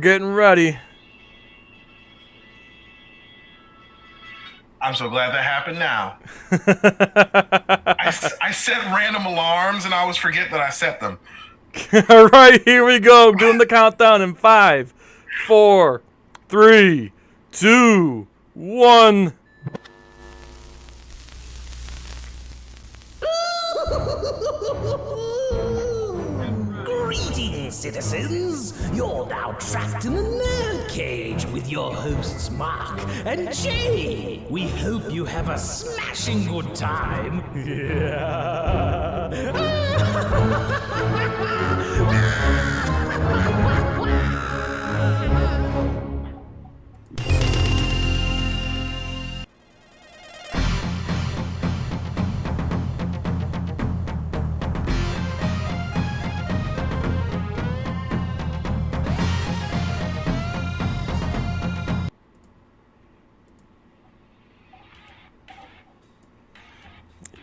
Getting ready. I'm so glad that happened now. I set random alarms and I always forget that I set them. All right, here we go. Doing the countdown in 5, 4, 3, 2, 1. Greetings, citizens! You're now trapped in a nerd cage with your hosts Mark and Jay. We hope you have a smashing good time.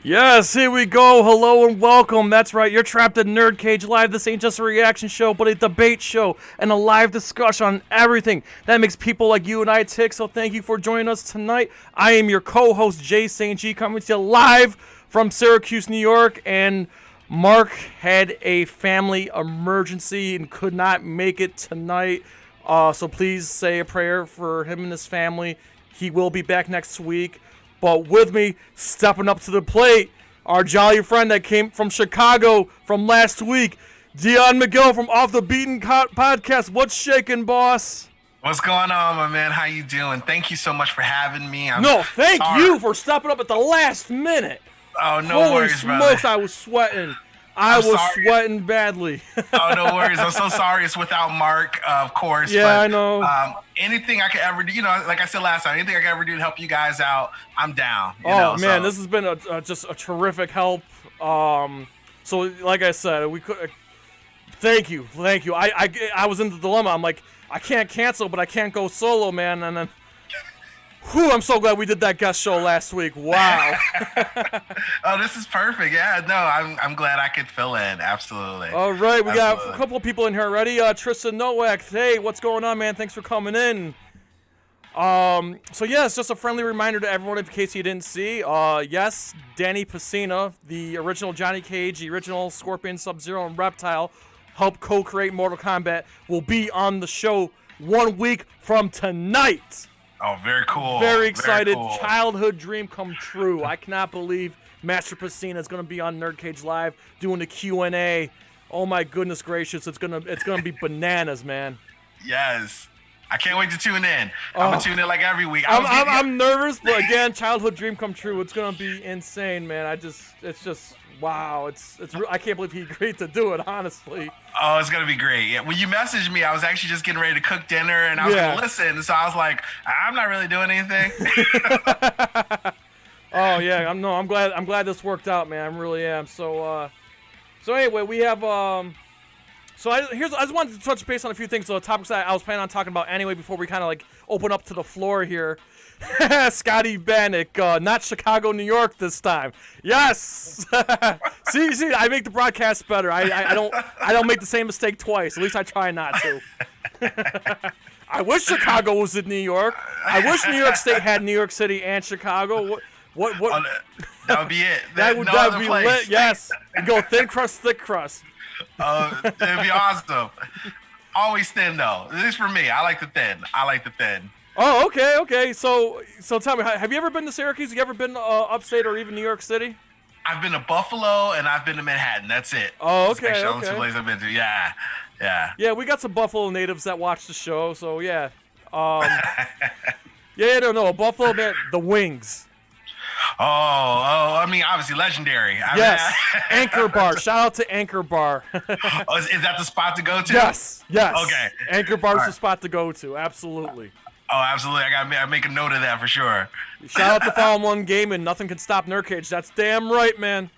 Yes, here we go. Hello and welcome. That's right, you're trapped in NerdCage Live. This ain't just a reaction show, but a debate show and a live discussion on everything that makes people like you and I tick. So thank you for joining us tonight. I am your co-host, Jay St. G, coming to you live from Syracuse, New York. And Mark had a family emergency and could not make it tonight. So please say a prayer for him and his family. He will be back next week. But with me, stepping up to the plate, our jolly friend that came from Chicago from last week, DION MCGILL from Off the Beaten Podcast. What's shaking, boss? What's going on, my man? How you doing? Thank you so much for having me. Thank you for stepping up at the last minute. Oh, no Holy worries, smokes, brother. I was sweating. I was sweating badly. Oh, no worries. I'm so sorry it's without Mark, of course. Yeah, but, I know. Anything I could ever do, like I said last time, anything I could ever do to help you guys out, I'm down. Man, this has been just a terrific help. So like I said, we could. Thank you. I was in the dilemma. I'm like, I can't cancel, but I can't go solo, man. And then, I'm so glad we did that guest show last week. Wow. Oh, this is perfect. Yeah, no, I'm glad I could fill in. Absolutely. All right, we got a couple of people in here already. Tristan Nowak, hey, what's going on, man? Thanks for coming in. So yes, just a friendly reminder to everyone in case you didn't see. Yes, Danny Pacina, the original Johnny Cage, the original Scorpion, Sub-Zero, and Reptile, helped co-create Mortal Kombat, will be on the show 1 week from tonight. Oh, very cool. Very excited. Very cool. Childhood dream come true. I cannot believe Master Pacina is going to be on NerdCage Live doing the Q&A. Oh my goodness gracious, it's gonna be bananas, man. Yes. I can't wait to tune in. I'm gonna tune in like every week. I'm nervous, but again, childhood dream come true. It's gonna be insane, man. It's just wow. I can't believe he agreed to do it. Honestly. Oh, it's gonna be great. Yeah. When you messaged me, I was actually just getting ready to cook dinner, and I was gonna listen. So I was like, I'm not really doing anything. Oh yeah, I'm glad this worked out, man. I really am. So anyway, we have I just wanted to touch base on a few things. So the topics that I was planning on talking about anyway before we kind of like open up to the floor here. Scotty Bannock, not Chicago, New York this time. Yes. see, I make the broadcast better. I don't make the same mistake twice. At least I try not to. I wish Chicago was in New York. I wish New York State had New York City and Chicago. What? Oh, that would be it. That would be lit. Yes. You go thin crust, thick crust. It'd be awesome. Always thin though. At least for me, I like the thin. Oh, okay. So tell me, have you ever been to Syracuse? Have you ever been upstate or even New York City? I've been to Buffalo and I've been to Manhattan. That's it. Oh, okay. That's actually the two places I've been to. Yeah. Yeah, we got some Buffalo natives that watch the show, so yeah. No, Buffalo, man, the Wings. Oh, I mean, obviously legendary. Yes, Anchor Bar. Shout out to Anchor Bar. Oh, is that the spot to go to? Yes. Okay. Anchor Bar's the spot to go to. Absolutely. Oh, absolutely. I gotta make a note of that for sure. Shout out to Fallen One Gaming. Nothing can stop NerdCage. That's damn right, man.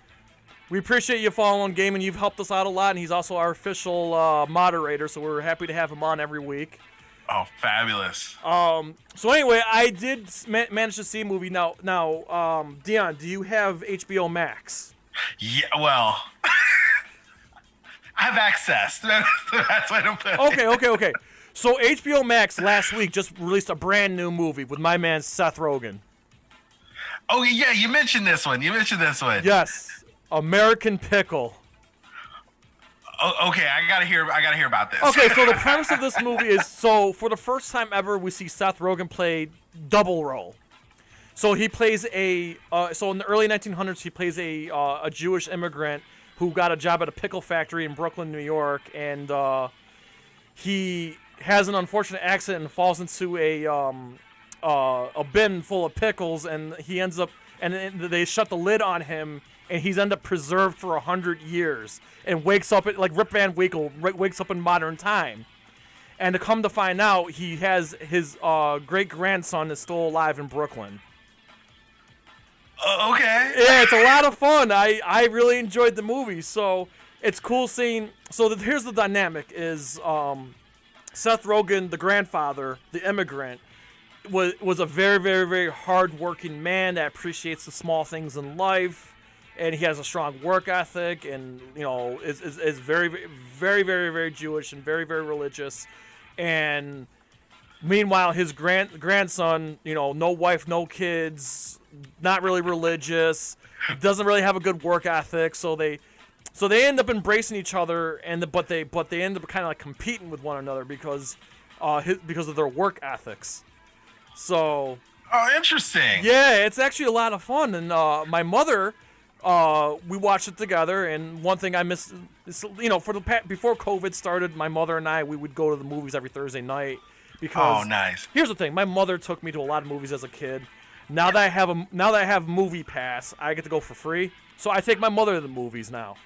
We appreciate you, Fallen One Gaming. You've helped us out a lot, and he's also our official moderator, so we're happy to have him on every week. Oh, fabulous. So anyway, I did manage to see a movie. Now, Dion, do you have HBO Max? Yeah, well, I have access. That's what I'm putting. Okay. So HBO Max last week just released a brand new movie with my man Seth Rogen. Oh yeah, you mentioned this one. Yes, American Pickle. Oh, okay, I gotta hear about this. Okay, so the premise of this movie is for the first time ever, we see Seth Rogen play double role. So he plays so in the early 1900s, he plays a Jewish immigrant who got a job at a pickle factory in Brooklyn, New York, and he has an unfortunate accident and falls into a bin full of pickles, and he ends up, and they shut the lid on him, and he's ended up preserved for 100 years, and wakes up like Rip Van Winkle wakes up in modern time. And to come to find out, he has his great grandson is still alive in Brooklyn. Okay. Yeah, it's a lot of fun. I really enjoyed the movie. So it's cool seeing. So here's the dynamic: is Seth Rogen, the grandfather, the immigrant, was a very, very, very hard-working man that appreciates the small things in life, and he has a strong work ethic, and is very, very, very, very Jewish and very, very religious. And meanwhile, his grandson, no wife, no kids, not really religious, doesn't really have a good work ethic, so they end up embracing each other, but they end up kind of like competing with one another because of their work ethics. So. Oh, interesting. Yeah, it's actually a lot of fun, and my mother, we watched it together, and one thing I missed, before COVID started, my mother and we would go to the movies every Thursday night. Because, oh, nice. Here's the thing: my mother took me to a lot of movies as a kid. Now that I have Movie Pass, I get to go for free. So I take my mother to the movies now.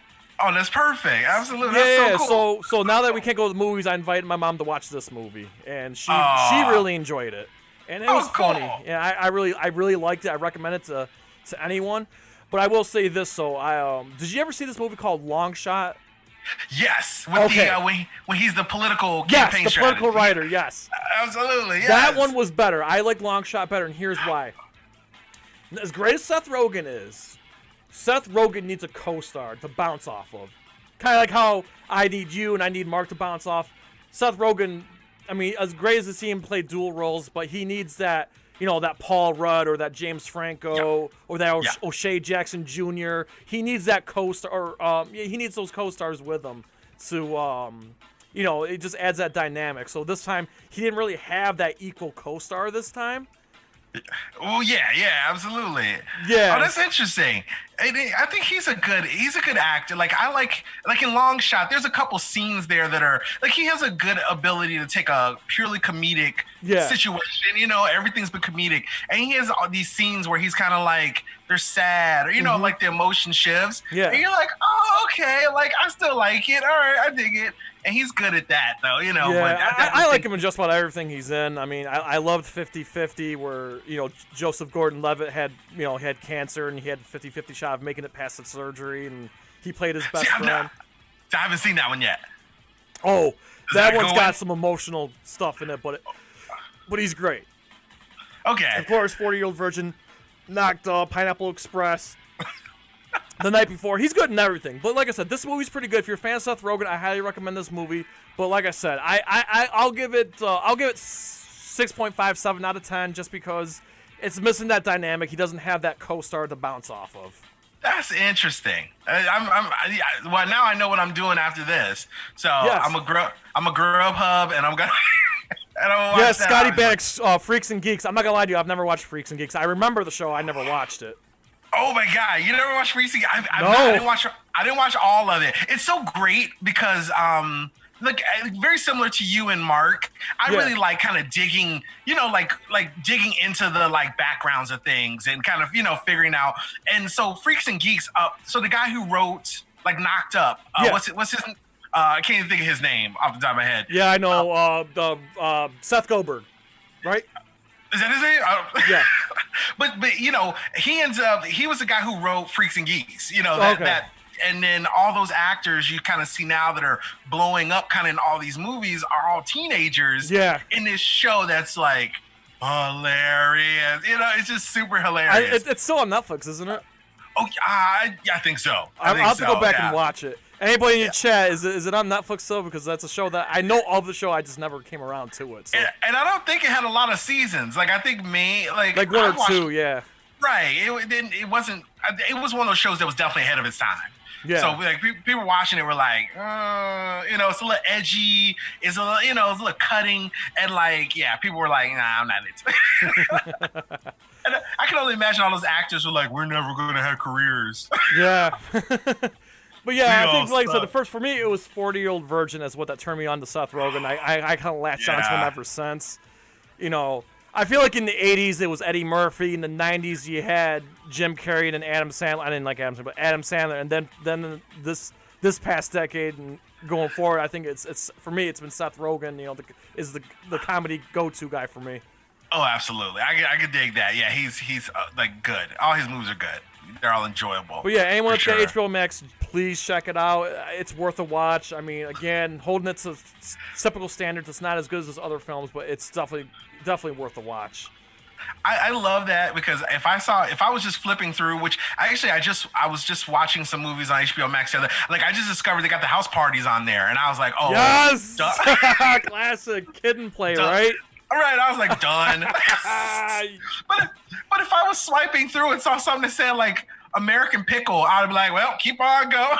Oh, that's perfect. Absolutely. Yeah. That's so cool. So now that we can't go to the movies, I invited my mom to watch this movie, and she really enjoyed it, and it was cool. funny. Yeah, I really liked it. I recommend it to anyone. But I will say this: did you ever see this movie called Long Shot? Yes, with when he's the political campaign Yes, the political writer. Yes, absolutely. Yes. That one was better. I like Long Shot better, and here's why. As great as Seth Rogen is, Seth Rogen needs a co-star to bounce off of. Kind of like how I need you and I need Marq to bounce off. Seth Rogen, I mean, as great as to see him play dual roles, but he needs that. That Paul Rudd or that James Franco or that O'Shea Jackson Jr. He needs that co-star, or he needs those co-stars with him to, it just adds that dynamic. So this time he didn't really have that equal co-star this time. Oh yeah, absolutely. Yeah. Oh, that's interesting. I think he's a good actor. Like in Long Shot, there's a couple scenes there that are like he has a good ability to take a purely comedic situation. Everything's been comedic, and he has all these scenes where he's kind of like they're sad, or like the emotion shifts. Yeah. And you're like, oh, okay, like I still like it. All right, I dig it. And he's good at that, though, Yeah, But I like him in just about everything he's in. I mean, I loved 50-50, where Joseph Gordon-Levitt had cancer, and he had a 50-50 shot of making it past the surgery, and he played his best friend. I haven't seen that one yet. Oh, that one's got some emotional stuff in it, but he's great. Okay. Of course, 40-Year-Old Virgin, Knocked Up, Pineapple Express. The Night Before. He's good in everything. But like I said, this movie's pretty good. If you're a fan of Seth Rogen, I highly recommend this movie. But like I said, I'll give it 6.57 out of 10 just because it's missing that dynamic. He doesn't have that co-star to bounce off of. That's interesting. Well, now I know what I'm doing after this. So yes. I'm a Grubhub, and I'm gonna. Yeah, Scotty Bannock's Freaks and Geeks. I'm not gonna lie to you, I've never watched Freaks and Geeks. I remember the show, I never watched it. Oh my God! You never watched Freaks and Geeks? No. I didn't watch all of it. It's so great because very similar to you and Marq. I really like kind of digging, like digging into the backgrounds of things and kind of figuring out. And so Freaks and Geeks. So the guy who wrote Knocked Up. What's his? I can't even think of his name off the top of my head. Yeah, I know. Seth Goldberg, right? Is that his name? Yeah. But he ends up. He was the guy who wrote Freaks and Geeks. That. And then all those actors you kind of see now that are blowing up kind of in all these movies are all teenagers. Yeah. In this show that's hilarious. It's just super hilarious. It's still on Netflix, isn't it? Oh, I think so. I'll have to go back and watch it. Anybody in the chat, is it on Netflix still? Because that's a show that I know of the show, I just never came around to it. So. And I don't think it had a lot of seasons. Like I think like one or two, yeah. Right. It wasn't. It was one of those shows that was definitely ahead of its time. Yeah. So like people watching it were like, it's a little edgy, it's a little, it's a little cutting, and like, yeah, people were like, nah, I'm not into it. And I can only imagine all those actors were like, we're never going to have careers. Yeah. But yeah, I think, like I said, the first for me, it was 40-Year-Old Virgin as what that turned me on to Seth Rogen. I kind of latched onto him ever since. I feel like in the 80s it was Eddie Murphy. In the 90s you had Jim Carrey and Adam Sandler. I didn't like Adam Sandler, but Adam Sandler. And then this past decade and going forward, I think it's for me it's been Seth Rogen. Is the comedy go-to guy for me. Oh, absolutely. I could dig that. Yeah, he's like good. All his movies are good. They're all enjoyable. But yeah, anyone that's got HBO Max, please check it out. It's worth a watch. I mean, again, holding it to typical standards, it's not as good as those other films, but it's definitely worth a watch. I love that because if I was just flipping through, which I was just watching some movies on HBO Max the other, like I just discovered they got the house parties on there, and I was like, oh yes, classic kid and play, right? All right, I was like, done. but if I was swiping through and saw something that said like American Pickle, I'd be like, well, keep on going.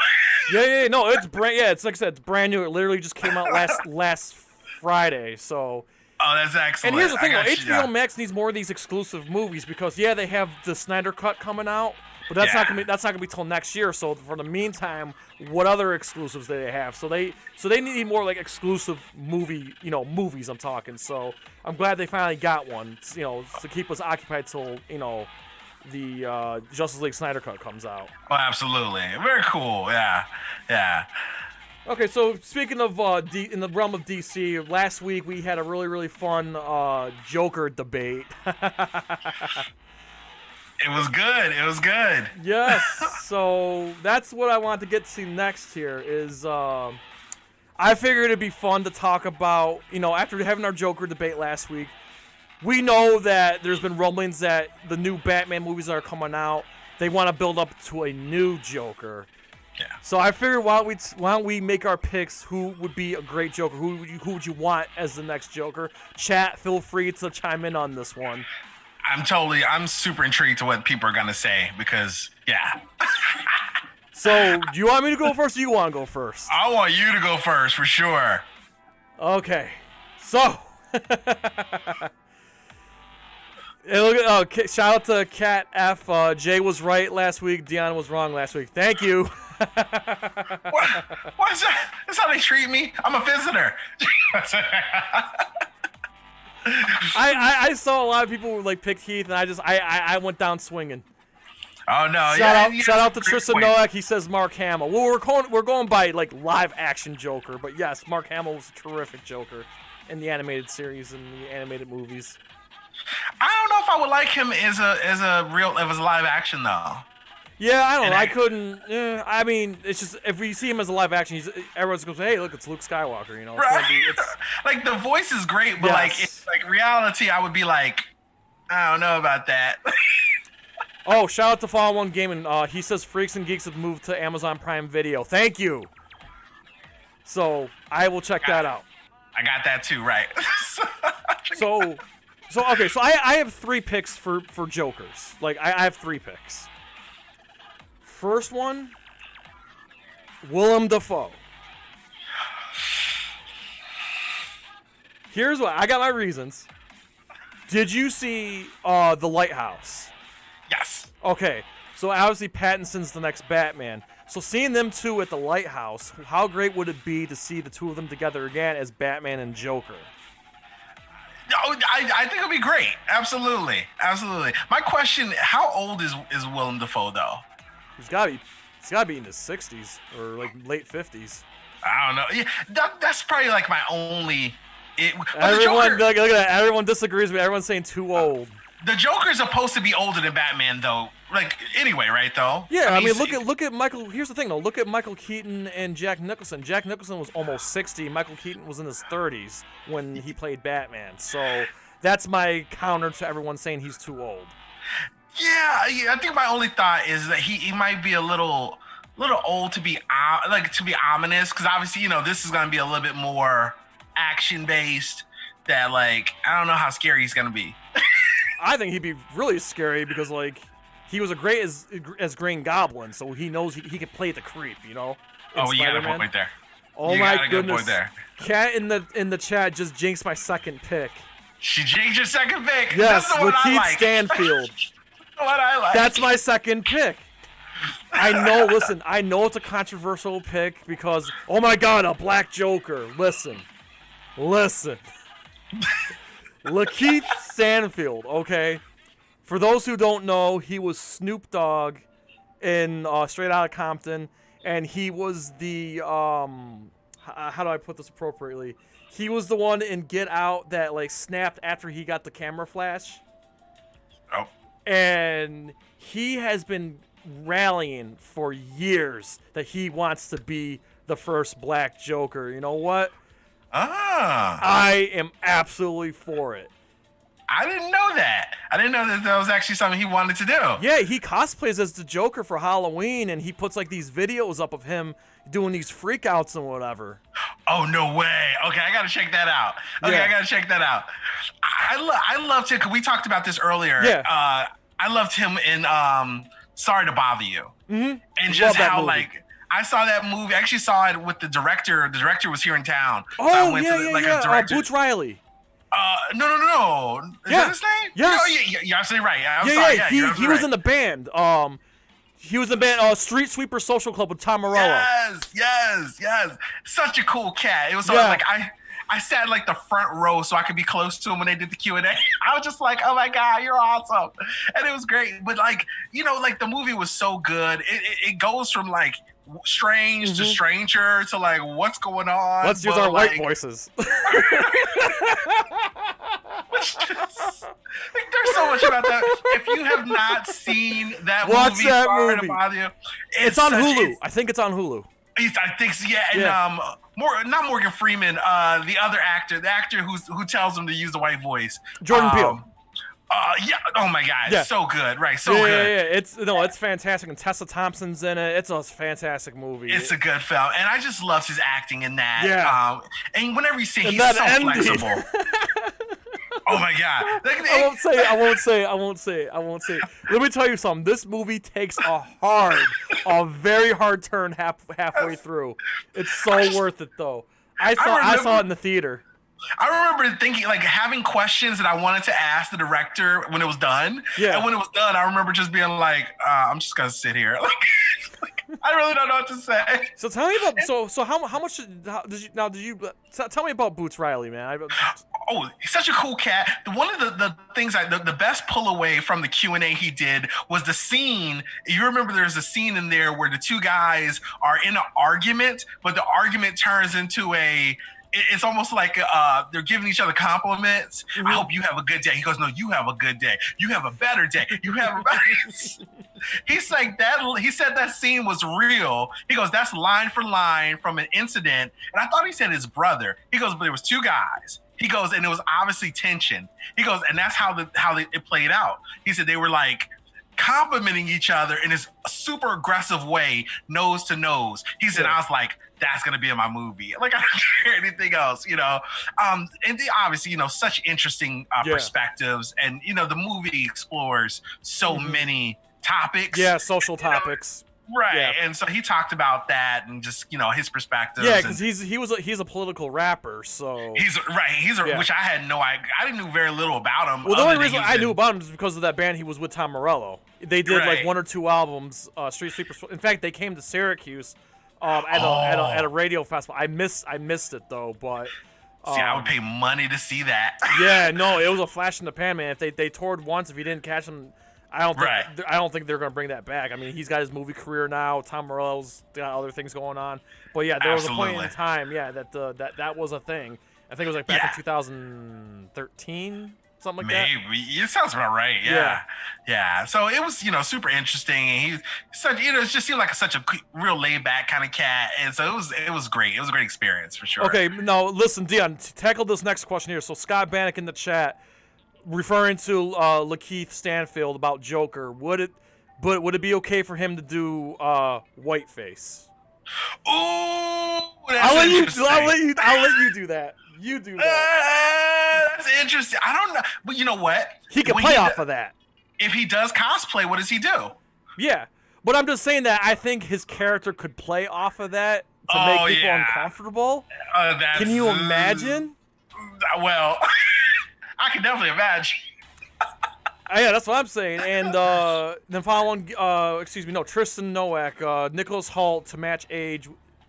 Yeah, no, it's it's like I said, it's brand new. It literally just came out last Friday, so. Oh, that's excellent. And here's the thing, though, HBO Max needs more of these exclusive movies because they have the Snyder Cut coming out, but that's not gonna be till next year. So for the meantime, what other exclusives do they have? So they need more like exclusive movies. I'm talking. So I'm glad they finally got one. To keep us occupied till the Justice League Snyder Cut comes out. Oh, absolutely, very cool. Yeah. Okay, so speaking of in the realm of DC, last week we had a really, really fun Joker debate. It was good. Yes, so that's what I want to get to next here is I figured it'd be fun to talk about, after having our Joker debate last week, we know that there's been rumblings that the new Batman movies that are coming out, they want to build up to a new Joker. Yeah. So I figured why don't we make our picks? Who would be a great Joker? Who would you want as the next Joker? Chat, feel free to chime in on this one. I'm super intrigued to what people are gonna say because So do you want me to go first or you want to go first? I want you to go first for sure. Okay. So shout out to Cat F. Jay was right last week. Dion was wrong last week. Thank you. What is that? That's how they treat me. I'm a visitor. I saw a lot of people like pick Heath, and I went down swinging. Oh no! Shout out to Tristan Noack. He says Mark Hamill. Well, we're going by like live action Joker, but yes, Mark Hamill was a terrific Joker in the animated series and the animated movies. I don't know if I would like him as a live action though. Yeah, I don't know. I couldn't. I mean, it's just if we see him as a live action, everyone's going to say, "Hey, look, it's Luke Skywalker." It's right? Like the voice is great, but like reality, I would be like, I don't know about that. Oh, shout out to Fall One Gaming. He says Freaks and Geeks have moved to Amazon Prime Video. Thank you. So I will check that out. I got that too, right? So okay. So I have 3 picks for Jokers. Like I have 3 picks. First one, Willem Dafoe. Here's what I got my reasons. Did you see The Lighthouse? Yes. Okay, so obviously Pattinson's the next Batman. So seeing them two at The Lighthouse, how great would it be to see the two of them together again as Batman and Joker? Oh, I think it'll be great. Absolutely. My question: how old is Willem Dafoe though? He's gotta be in his 60s or like late 50s. I don't know. Yeah, that's probably like my only. Everyone, look at that. Everyone disagrees with me. Everyone's saying too old. The Joker's supposed to be older than Batman, though. Like anyway, right? Though. Yeah, I mean, look at Michael. Here's the thing, though. Look at Michael Keaton and Jack Nicholson. Jack Nicholson was almost 60. Michael Keaton was in his 30s when he played Batman. So that's my counter to everyone saying he's too old. Yeah, I think my only thought is that he might be a little little old to be ominous, because obviously, you know, this is gonna be a little bit more action based. That like I don't know how scary he's gonna be. I think he'd be really scary because like he was a great as Green Goblin, so he knows he can play the creep, you know. Oh, you got a good point there. Oh my goodness! Cat in the chat just jinxed my second pick. She jinxed your second pick. Yes, that's the one I like. Stanfield. What I like. That's my second pick. I know. Listen, I know it's a controversial pick because oh my God, a black Joker. Listen. Lakeith Stanfield. Okay. For those who don't know, he was Snoop Dogg in Straight Outta Compton, and he was the how do I put this appropriately? He was the one in Get Out that like snapped after he got the camera flash. Oh. And he has been rallying for years that he wants to be the first black Joker. You know what? I am absolutely for it. I didn't know that. I didn't know that was actually something he wanted to do. Yeah, he cosplays as the Joker for Halloween, and he puts like these videos up of him doing these freakouts and whatever. Oh, no way. Okay, I gotta check that out. Okay, yeah. I gotta check that out. I loved him, because we talked about this earlier. Yeah. I loved him in Sorry to Bother You. Mm-hmm. And just how, like, I saw that movie. I actually saw it with the director. The director was here in town. Oh, so I went to Boots Riley. No. Is that his name? Yes. Oh, yeah, you're absolutely right. I'm sorry. Yeah, he was in the band. He was in the band Street Sweeper Social Club with Tom Morello. Yes. Such a cool cat. It was like I sat like the front row so I could be close to him when they did the Q&A. I was just like, oh my God, you're awesome. And it was great. But like, you know, like the movie was so good. It goes from like strange to stranger to like what's going on. Let's use our white voices. Like, there's so much about that. If you have not seen that Watch movie, that Sorry movie. to Bother You, It's on Hulu. I think it's on Hulu. I think so, yeah. And not Morgan Freeman, the other actor, the actor who tells him to use the white voice. Jordan Peele. Yeah. Oh my God, Yeah. It's so good, right? So good. Yeah. It's fantastic, and Tessa Thompson's in it. It's a fantastic movie. It's a good film, and I just loved his acting in that. Yeah. And whenever you see, he's so flexible. Oh my God. I won't say. Let me tell you something. This movie takes a very hard turn halfway through. It's so worth it though. I saw it in the theater. I remember thinking, like, having questions that I wanted to ask the director when it was done. Yeah. And when it was done, I remember just being like, I'm just gonna sit here. Like, I really don't know what to say. So tell me about how much did you tell me about Boots Riley, man? Oh, he's such a cool cat. One of the things the best pull away from the Q&A he did was the scene. You remember there's a scene in there where the two guys are in an argument, but the argument turns into it's almost like they're giving each other compliments. Mm-hmm. I hope you have a good day. He goes, no, you have a good day. You have a better day. You have a better He's like that. He said that scene was real. He goes, that's line for line from an incident. And I thought he said his brother. He goes, but there was two guys. He goes, and it was obviously tension. He goes, and that's how it played out. He said they were like complimenting each other in this super aggressive way, nose to nose. He said, I was like, that's gonna be in my movie. Like, I don't care anything else, you know. And obviously, you know, such interesting perspectives, and you know, the movie explores so many topics. Yeah, social topics. Right, yeah. And so he talked about that and just, you know, his perspectives. Yeah, because he's a political rapper, so he's which I had I didn't know very little about him. Well, the only reason I knew about him is because of that band he was with, Tom Morello. They did like one or two albums, Street Sweepers. In fact, they came to Syracuse at a radio festival. I missed it though, but see, I would pay money to see that. Yeah, no, it was a flash in the pan, man. If they toured once, if you didn't catch them, I don't think they're gonna bring that back. I mean, he's got his movie career now. Tom Morello's got other things going on. But yeah, there was a point in time, that was a thing. I think it was like back in 2013, something like that. Maybe it sounds about right. Yeah. So it was, you know, super interesting, and he's such, you know, it just seemed like such a real laid back kind of cat, and so it was great. It was a great experience for sure. Okay, now listen, Dion, tackle this next question here. So Scott Bannock in the chat, referring to Lakeith Stanfield about Joker, would But would it be okay for him to do whiteface? Ooh, I'll let you do that. You do that. That's interesting. I don't know, but you know what? He can play off of that. If he does cosplay, what does he do? Yeah, but I'm just saying that I think his character could play off of that to make people uncomfortable. Can you imagine? Well, I can definitely imagine. Yeah, that's what I'm saying. And then following, Tristan Nowak, Nicholas Hoult to match age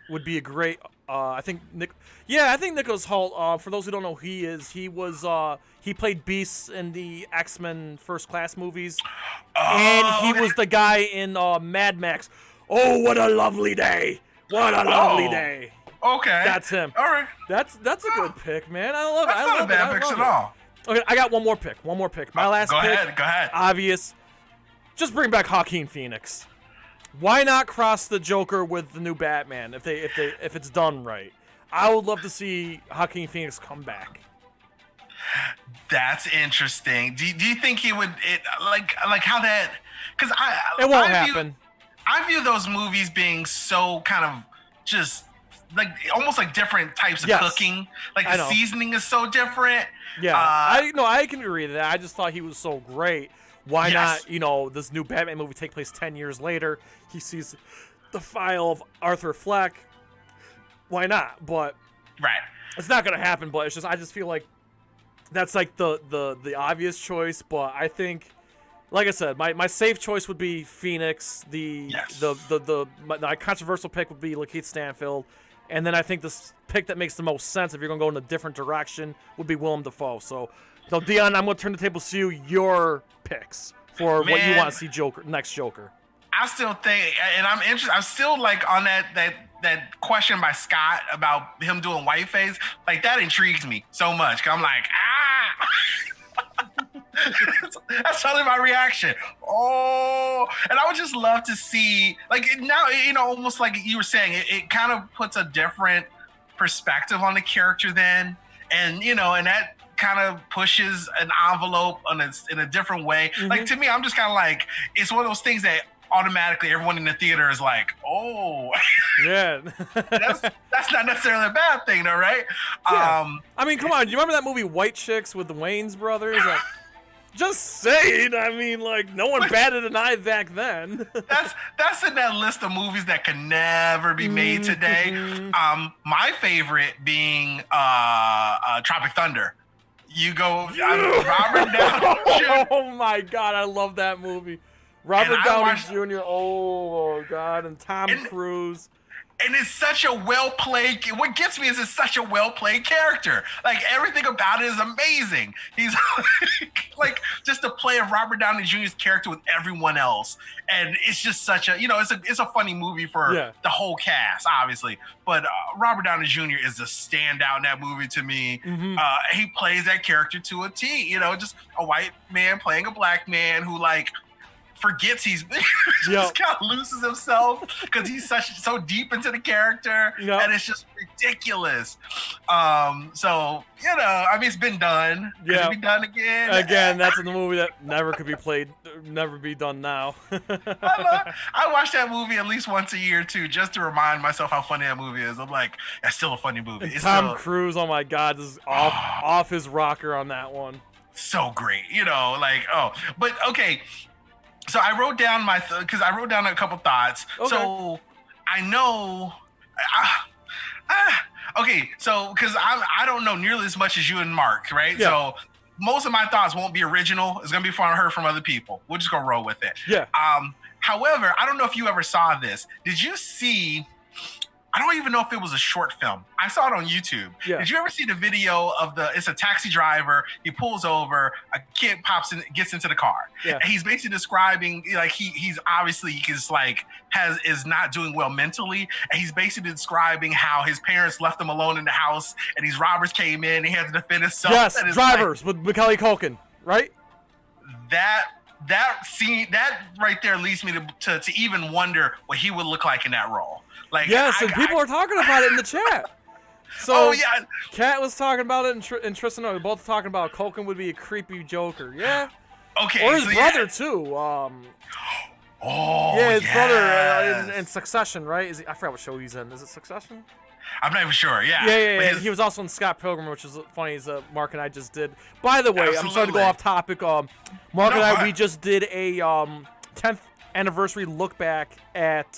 would be a great. I think Nicholas Hoult. For those who don't know who he is, he played Beast in the X-Men First Class movies, and he was the guy in Mad Max. Oh, what a lovely day! What a lovely day! Okay, that's him. All right, that's a good pick, man. I love it. That's not a bad pick at all. Okay, I got one more pick. My last pick. Go ahead. Obvious. Just bring back Joaquin Phoenix. Why not cross the Joker with the new Batman if it's done right? I would love to see Joaquin Phoenix come back. That's interesting. Do you think he would like how that? Because it won't happen. I view those movies being so kind of just like almost like different types of cooking. Like the seasoning is so different. Yeah, I can agree to that. I just thought he was so great. Why not, this new Batman movie take place 10 years later? He sees the file of Arthur Fleck. Why not? But it's not going to happen. But it's just I just feel like that's like the obvious choice. But I think, like I said, my safe choice would be Phoenix. My controversial pick would be Lakeith Stanfield. And then I think the pick that makes the most sense if you're going to go in a different direction would be Willem Dafoe. So Dion, I'm going to turn the tables to you. Your picks for what you want to see next Joker. I still think, and I'm interested. I'm still like on that question by Scott about him doing whiteface. Like that intrigues me so much. 'Cause I'm like, That's totally my reaction. Oh, and I would just love to see, like now, almost like you were saying, it kind of puts a different perspective on the character then, and and that kind of pushes an envelope in a different way. Mm-hmm. Like to me, I'm just kind of like, it's one of those things that automatically everyone in the theater is like, oh, yeah, that's not necessarily a bad thing, though, right? Yeah. I mean, come on, do you remember that movie White Chicks with the Wayans brothers? Like, just saying. I mean, like, no one batted an eye back then. that's in that list of movies that can never be made today. My favorite being Tropic Thunder. You go, Robert Downey Jr. Oh my God, I love that movie. Robert Downey Jr. Oh God, and Tom Cruise. And it's such a well-played. What gets me is it's such a well-played character. Like everything about it is amazing. He's like just the play of Robert Downey Jr.'s character with everyone else, and it's just such a it's a funny movie for the whole cast, obviously. But Robert Downey Jr. is the standout in that movie to me. Mm-hmm. He plays that character to a T. Just a white man playing a black man who forgets he's just kind of loses himself because he's so deep into the character, and it's just ridiculous. It's been done. Could it be done again? Again, that's in the movie that never could be played, never be done now. I watch that movie at least once a year too, just to remind myself how funny that movie is. I'm like, that's still a funny movie. Tom Cruise, oh my God, this is off his rocker on that one. So great, but okay. So I wrote down because I wrote down a couple thoughts. Okay. So I know. Okay, so because I don't know nearly as much as you and Mark, right? Yeah. So most of my thoughts won't be original. It's gonna be heard from other people. We'll just go roll with it. Yeah. However, I don't know if you ever saw this. Did you see? I don't even know if it was a short film. I saw it on YouTube. Yeah. Did you ever see the video of it's a taxi driver, he pulls over, a kid pops in, gets into the car. Yeah. And he's basically describing, like, he's obviously is not doing well mentally. And he's basically describing how his parents left him alone in the house and these robbers came in and he had to defend himself. Yes, Drivers with Macaulay Culkin, right? That scene, that right there leads me to even wonder what he would look like in that role. Like, yes, and people are talking about it in the chat. So, Kat was talking about it, and Tristan were both talking about Culkin would be a creepy Joker. Yeah. Okay. Or his brother too. Oh, Yeah, his brother yes. in Succession, right? I forgot what show he's in. Is it Succession? I'm not even sure. Yeah. Yeah. He was also in Scott Pilgrim, which is funny. As Mark and I just did. By the way, I'm sorry to go off topic. Mark and I, we just did a 10th anniversary look back at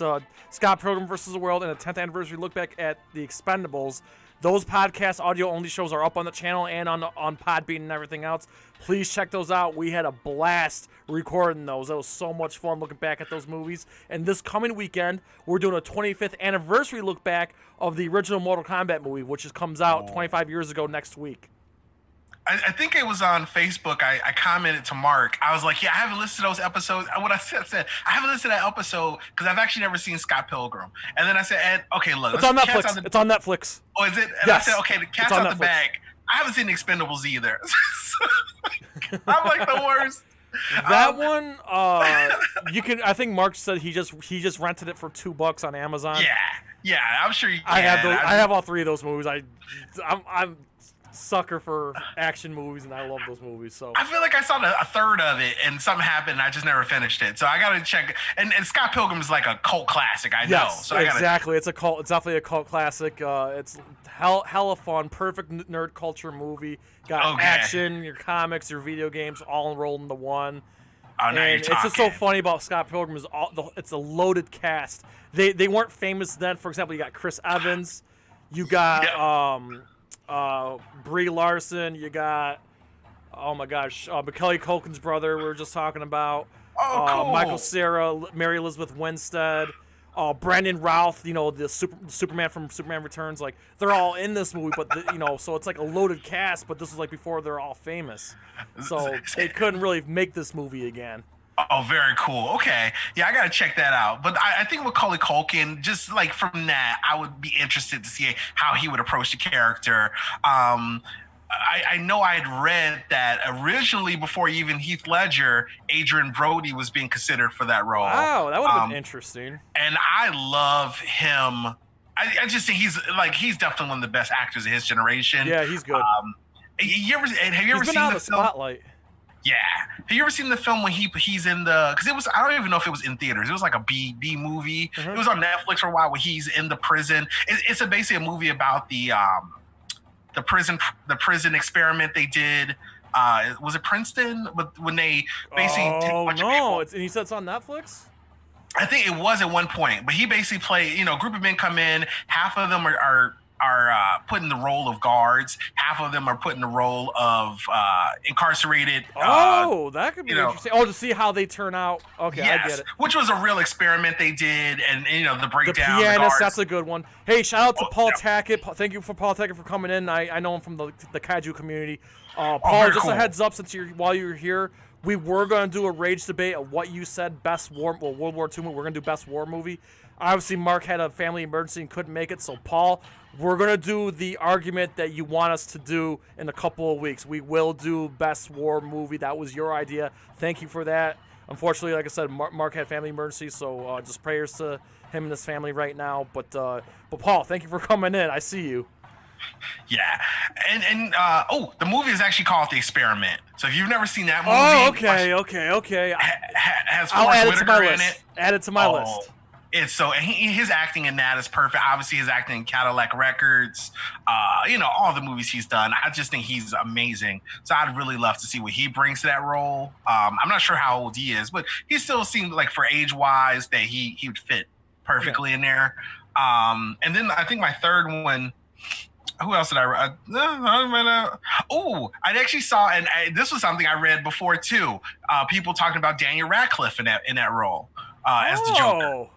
Scott Pilgrim vs. the World and a 10th anniversary look back at The Expendables. Those podcast audio-only shows are up on the channel and on Podbean and everything else. Please check those out. We had a blast recording those. It was so much fun looking back at those movies. And this coming weekend, we're doing a 25th anniversary look back of the original Mortal Kombat movie, which comes out 25 years ago next week. I think it was on Facebook. I commented to Marq. I was like, yeah, I haven't listened to those episodes. What I said, I haven't listened to that episode because I've actually never seen Scott Pilgrim. And then I said, Ed, okay, look. It's on Netflix. It's on Netflix. Oh, is it? And yes. I said, okay, the cat's out the bag. I haven't seen Expendables either. I'm like the worst. That one, you can. I think Mark said he just rented it for $2 on Amazon. Yeah, I'm sure you can. I have all three of those movies. I'm sucker for action movies, and I love those movies. So I feel like I saw a third of it, and something happened, and I just never finished it. So I gotta check. And Scott Pilgrim is like a cult classic. I know. Yes, so exactly. It's a cult. It's definitely a cult classic. It's hella fun. Perfect nerd culture movie. Got action, your comics, your video games, all enrolled into one. Oh, now and it's just so funny about Scott Pilgrim is it's a loaded cast. They weren't famous then. For example, you got Chris Evans, you got Brie Larson, you got Macaulay Culkin's brother we were just talking about. Cool. Michael Cera, Mary Elizabeth Winstead, Brandon Routh, the Superman from Superman Returns. Like they're all in this movie, but so it's like a loaded cast. But this is like before they're all famous, so they couldn't really make this movie again. Oh, very cool. Okay. Yeah, I got to check that out. But I think Macaulay Culkin, just like from that, I would be interested to see how he would approach the character. I know I had read that originally, before even Heath Ledger, Adrian Brody was being considered for that role. Wow, that would have been interesting. And I love him. I just think he's definitely one of the best actors of his generation. Yeah, he's good. Have you ever seen the Spotlight? Yeah. Have you ever seen the film when he's in the? Because it was, I don't even know if it was in theaters. It was like a B movie. Mm-hmm. It was on Netflix for a while when he's in the prison. It's basically a movie about the prison experiment they did. Was it Princeton? When they basically take a bunch of people. And you said it's on Netflix? I think it was at one point, but he basically played. A group of men come in. Half of them are put in the role of guards. Half of them are put in the role of incarcerated. That could be interesting. To see how they turn out. Okay, yes, I get it. Which was a real experiment they did, and the breakdown. The pianist, that's a good one. Hey, shout out to Paul Tackett. Thank you for Paul Tackett for coming in. I know him from the kaiju community. Paul, just a heads up, while you're here, we were going to do a rage debate of what you said World War II movie. We're going to do best war movie. Obviously, Mark had a family emergency and couldn't make it. So, Paul, we're going to do the argument that you want us to do in a couple of weeks. We will do best war movie. That was your idea. Thank you for that. Unfortunately, like I said, Mark had family emergency, so just prayers to him and his family right now. But Paul, thank you for coming in. I see you. Yeah, and the movie is actually called The Experiment. So if you've never seen that movie, okay. Has I'll add Forrest it to my Whitaker list. in it. Add it to my list. It's so his acting in that is perfect. Obviously, his acting in Cadillac Records, all the movies he's done. I just think he's amazing. So I'd really love to see what he brings to that role. I'm not sure how old he is, but he still seemed like, for age wise, that he would fit perfectly in there. And then I think my third one. Who else did I read? I actually saw, and this was something I read before too. People talking about Daniel Radcliffe in that role as the Joker.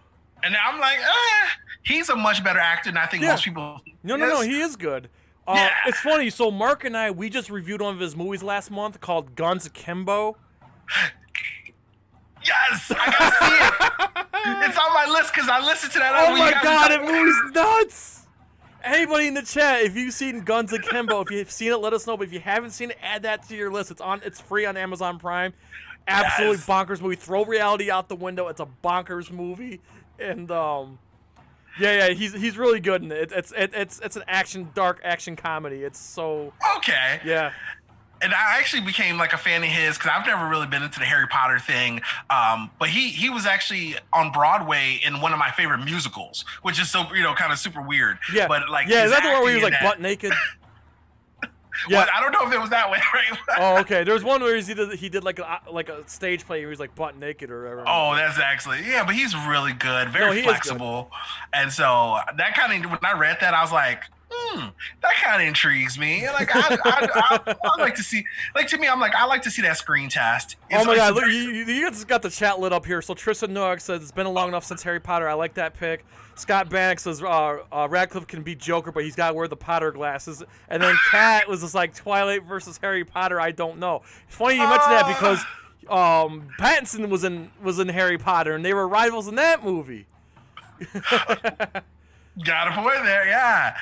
And I'm like, he's a much better actor than I think most people. No, he is good. It's funny. So Mark and I, we just reviewed one of his movies last month called Guns Akimbo. Yes, I gotta see it. It's on my list because I listened to that. Oh my god, that movie's nuts. Anybody in the chat, if you've seen Guns Akimbo, if you've seen it, let us know. But if you haven't seen it, add that to your list. It's free on Amazon Prime. Absolutely bonkers movie. Throw reality out the window. It's a bonkers movie, and he's really good in it. It's an dark action comedy. It's so okay. Yeah. and I actually became like a fan of his because I've never really been into the Harry Potter thing. But he was actually on Broadway in one of my favorite musicals, which is so kind of super weird. Yeah, but like is that the one where he was like that, butt naked? Yeah, well, I don't know if it was that way, right? Oh, okay. There was one where he did like a stage play where he was like butt naked or whatever. Oh, that's excellent. Yeah, but he's really good, very flexible, and so that kind of when I read that, I was like, that kind of intrigues me. Like I like to see, like to me, I'm like I like to see that screen test. Oh my God, look, you just got the chat lit up here. So Tristan Noack says it's been long enough since Harry Potter. I like that pick. Scott Bannock says Radcliffe can be Joker, but he's got to wear the Potter glasses. And then Kat was just like Twilight versus Harry Potter. I don't know. It's funny you mentioned that because Pattinson was in Harry Potter, and they were rivals in that movie. Got a point there, yeah.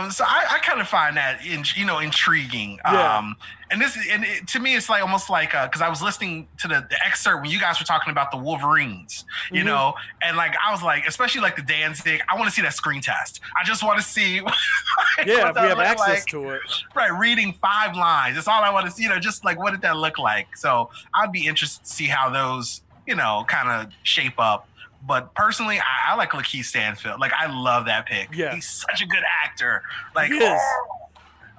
So I kind of find that intriguing. Yeah. To me, it's like almost like because I was listening to the excerpt when you guys were talking about the Wolverines, and like I was like, especially like the Danzig, I want to see that screen test. I just want to see. If we have access to it. Right, reading 5 lines. That's all I want to see. Just like what did that look like? So I'd be interested to see how those kind of shape up. But personally, I like Lakeith Stanfield. Like, I love that pick. Yeah. He's such a good actor. Like, he is.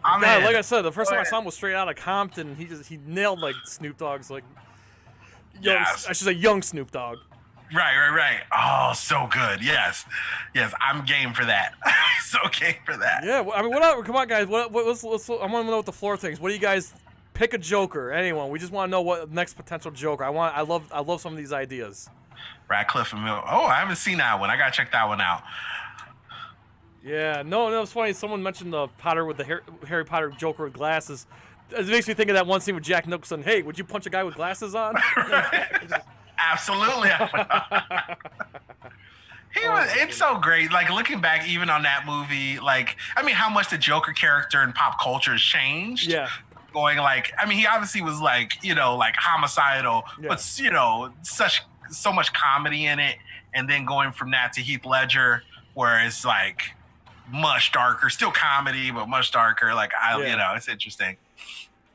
I'm God, in. like I said, the first time I saw him was Straight Outta Compton. He nailed like Snoop Dogg's like young, I should say young Snoop Dogg. Right. Oh, so good. Yes, I'm game for that. So game for that. Yeah, I mean, whatever. Come on, guys. Let's I want to know what the floor thinks. What do you guys pick a Joker? Anyone? We just want to know what next potential Joker. I love some of these ideas. Radcliffe and Mill. Oh, I haven't seen that one. I gotta check that one out. Yeah, no, it's funny. Someone mentioned the Potter with the Harry Potter Joker with glasses. It makes me think of that one scene with Jack Nicholson. Hey, would you punch a guy with glasses on? Absolutely. It's so great. Like looking back, even on that movie, like I mean, how much the Joker character in pop culture has changed. Yeah. Going like, I mean, he obviously was like, like homicidal, but so much comedy in it, and then going from that to Heath Ledger, where it's like much darker, still comedy, but much darker. Like it's interesting.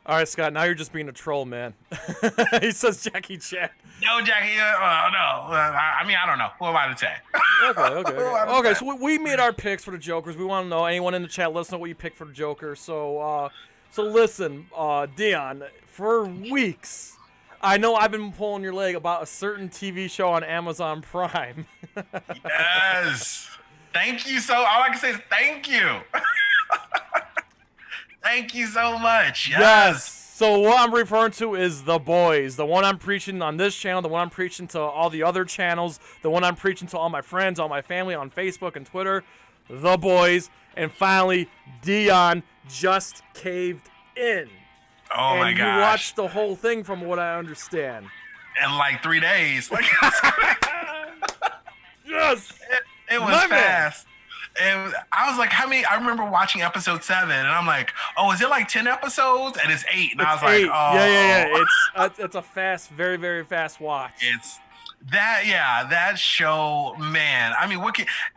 All right, Scott. Now you're just being a troll, man. He says Jackie Chan. No, Jackie. No. I mean, I don't know. What am I to say? Okay. So we made our picks for the Jokers. We want to know. Anyone in the chat, let us know what you picked for the Joker. So listen, Dion. For weeks, I know I've been pulling your leg about a certain TV show on Amazon Prime. Yes. Thank you. All I can say is thank you. Thank you so much. Yes. So what I'm referring to is The Boys. The one I'm preaching on this channel, the one I'm preaching to all the other channels, the one I'm preaching to all my friends, all my family on Facebook and Twitter. The Boys. And finally, Dion just caved in. Oh my gosh. And you watched the whole thing from what I understand. In like 3 days. Yes. It was fast. I was like, how many? I remember watching episode 7, and I'm like, oh, is it like 10 episodes? And it's 8. And I was 8. Like, oh. Yeah. It's a fast, very, very fast watch. It's that show, man. I mean,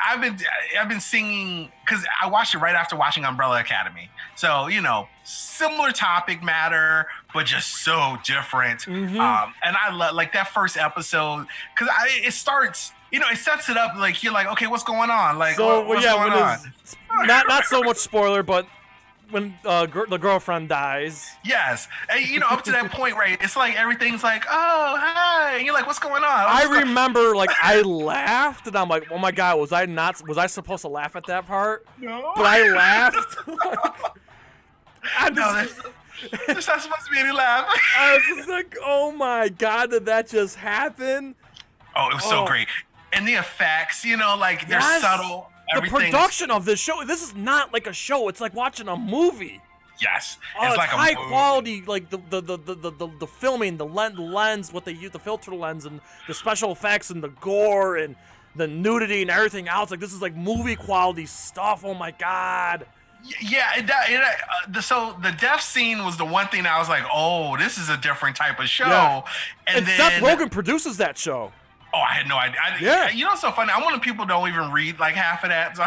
I've been singing because I watched it right after watching Umbrella Academy. So similar topic matter, but just so different. Mm-hmm. And I love like that first episode because it starts. It sets it up like you're like, okay, what's going on? Like, what's going on? Not so much spoiler, but when the girlfriend dies. Yes, and up to that point, right? It's like everything's like, oh, hi, and you're like, what's going on? I remember, like, I laughed, and I'm like, oh my God, was I supposed to laugh at that part? No, but I laughed. There's not supposed to be any laugh. I was just like, oh my God, did that just happen? Oh, it was so great. And the effects, like they're subtle. The production of this show, this is not like a show. It's like watching a movie. Yes. It's like high quality, like the filming, the lens, what they use, the filter lens, and the special effects, and the gore, and the nudity, and everything else. Like, this is like movie quality stuff. Oh my God. Yeah, so the death scene was the one thing that I was like, oh, this is a different type of show. Yeah. And then Seth Rogen produces that show. Oh, I had no idea. What's so funny? I'm one of the people who don't even read like half of that. So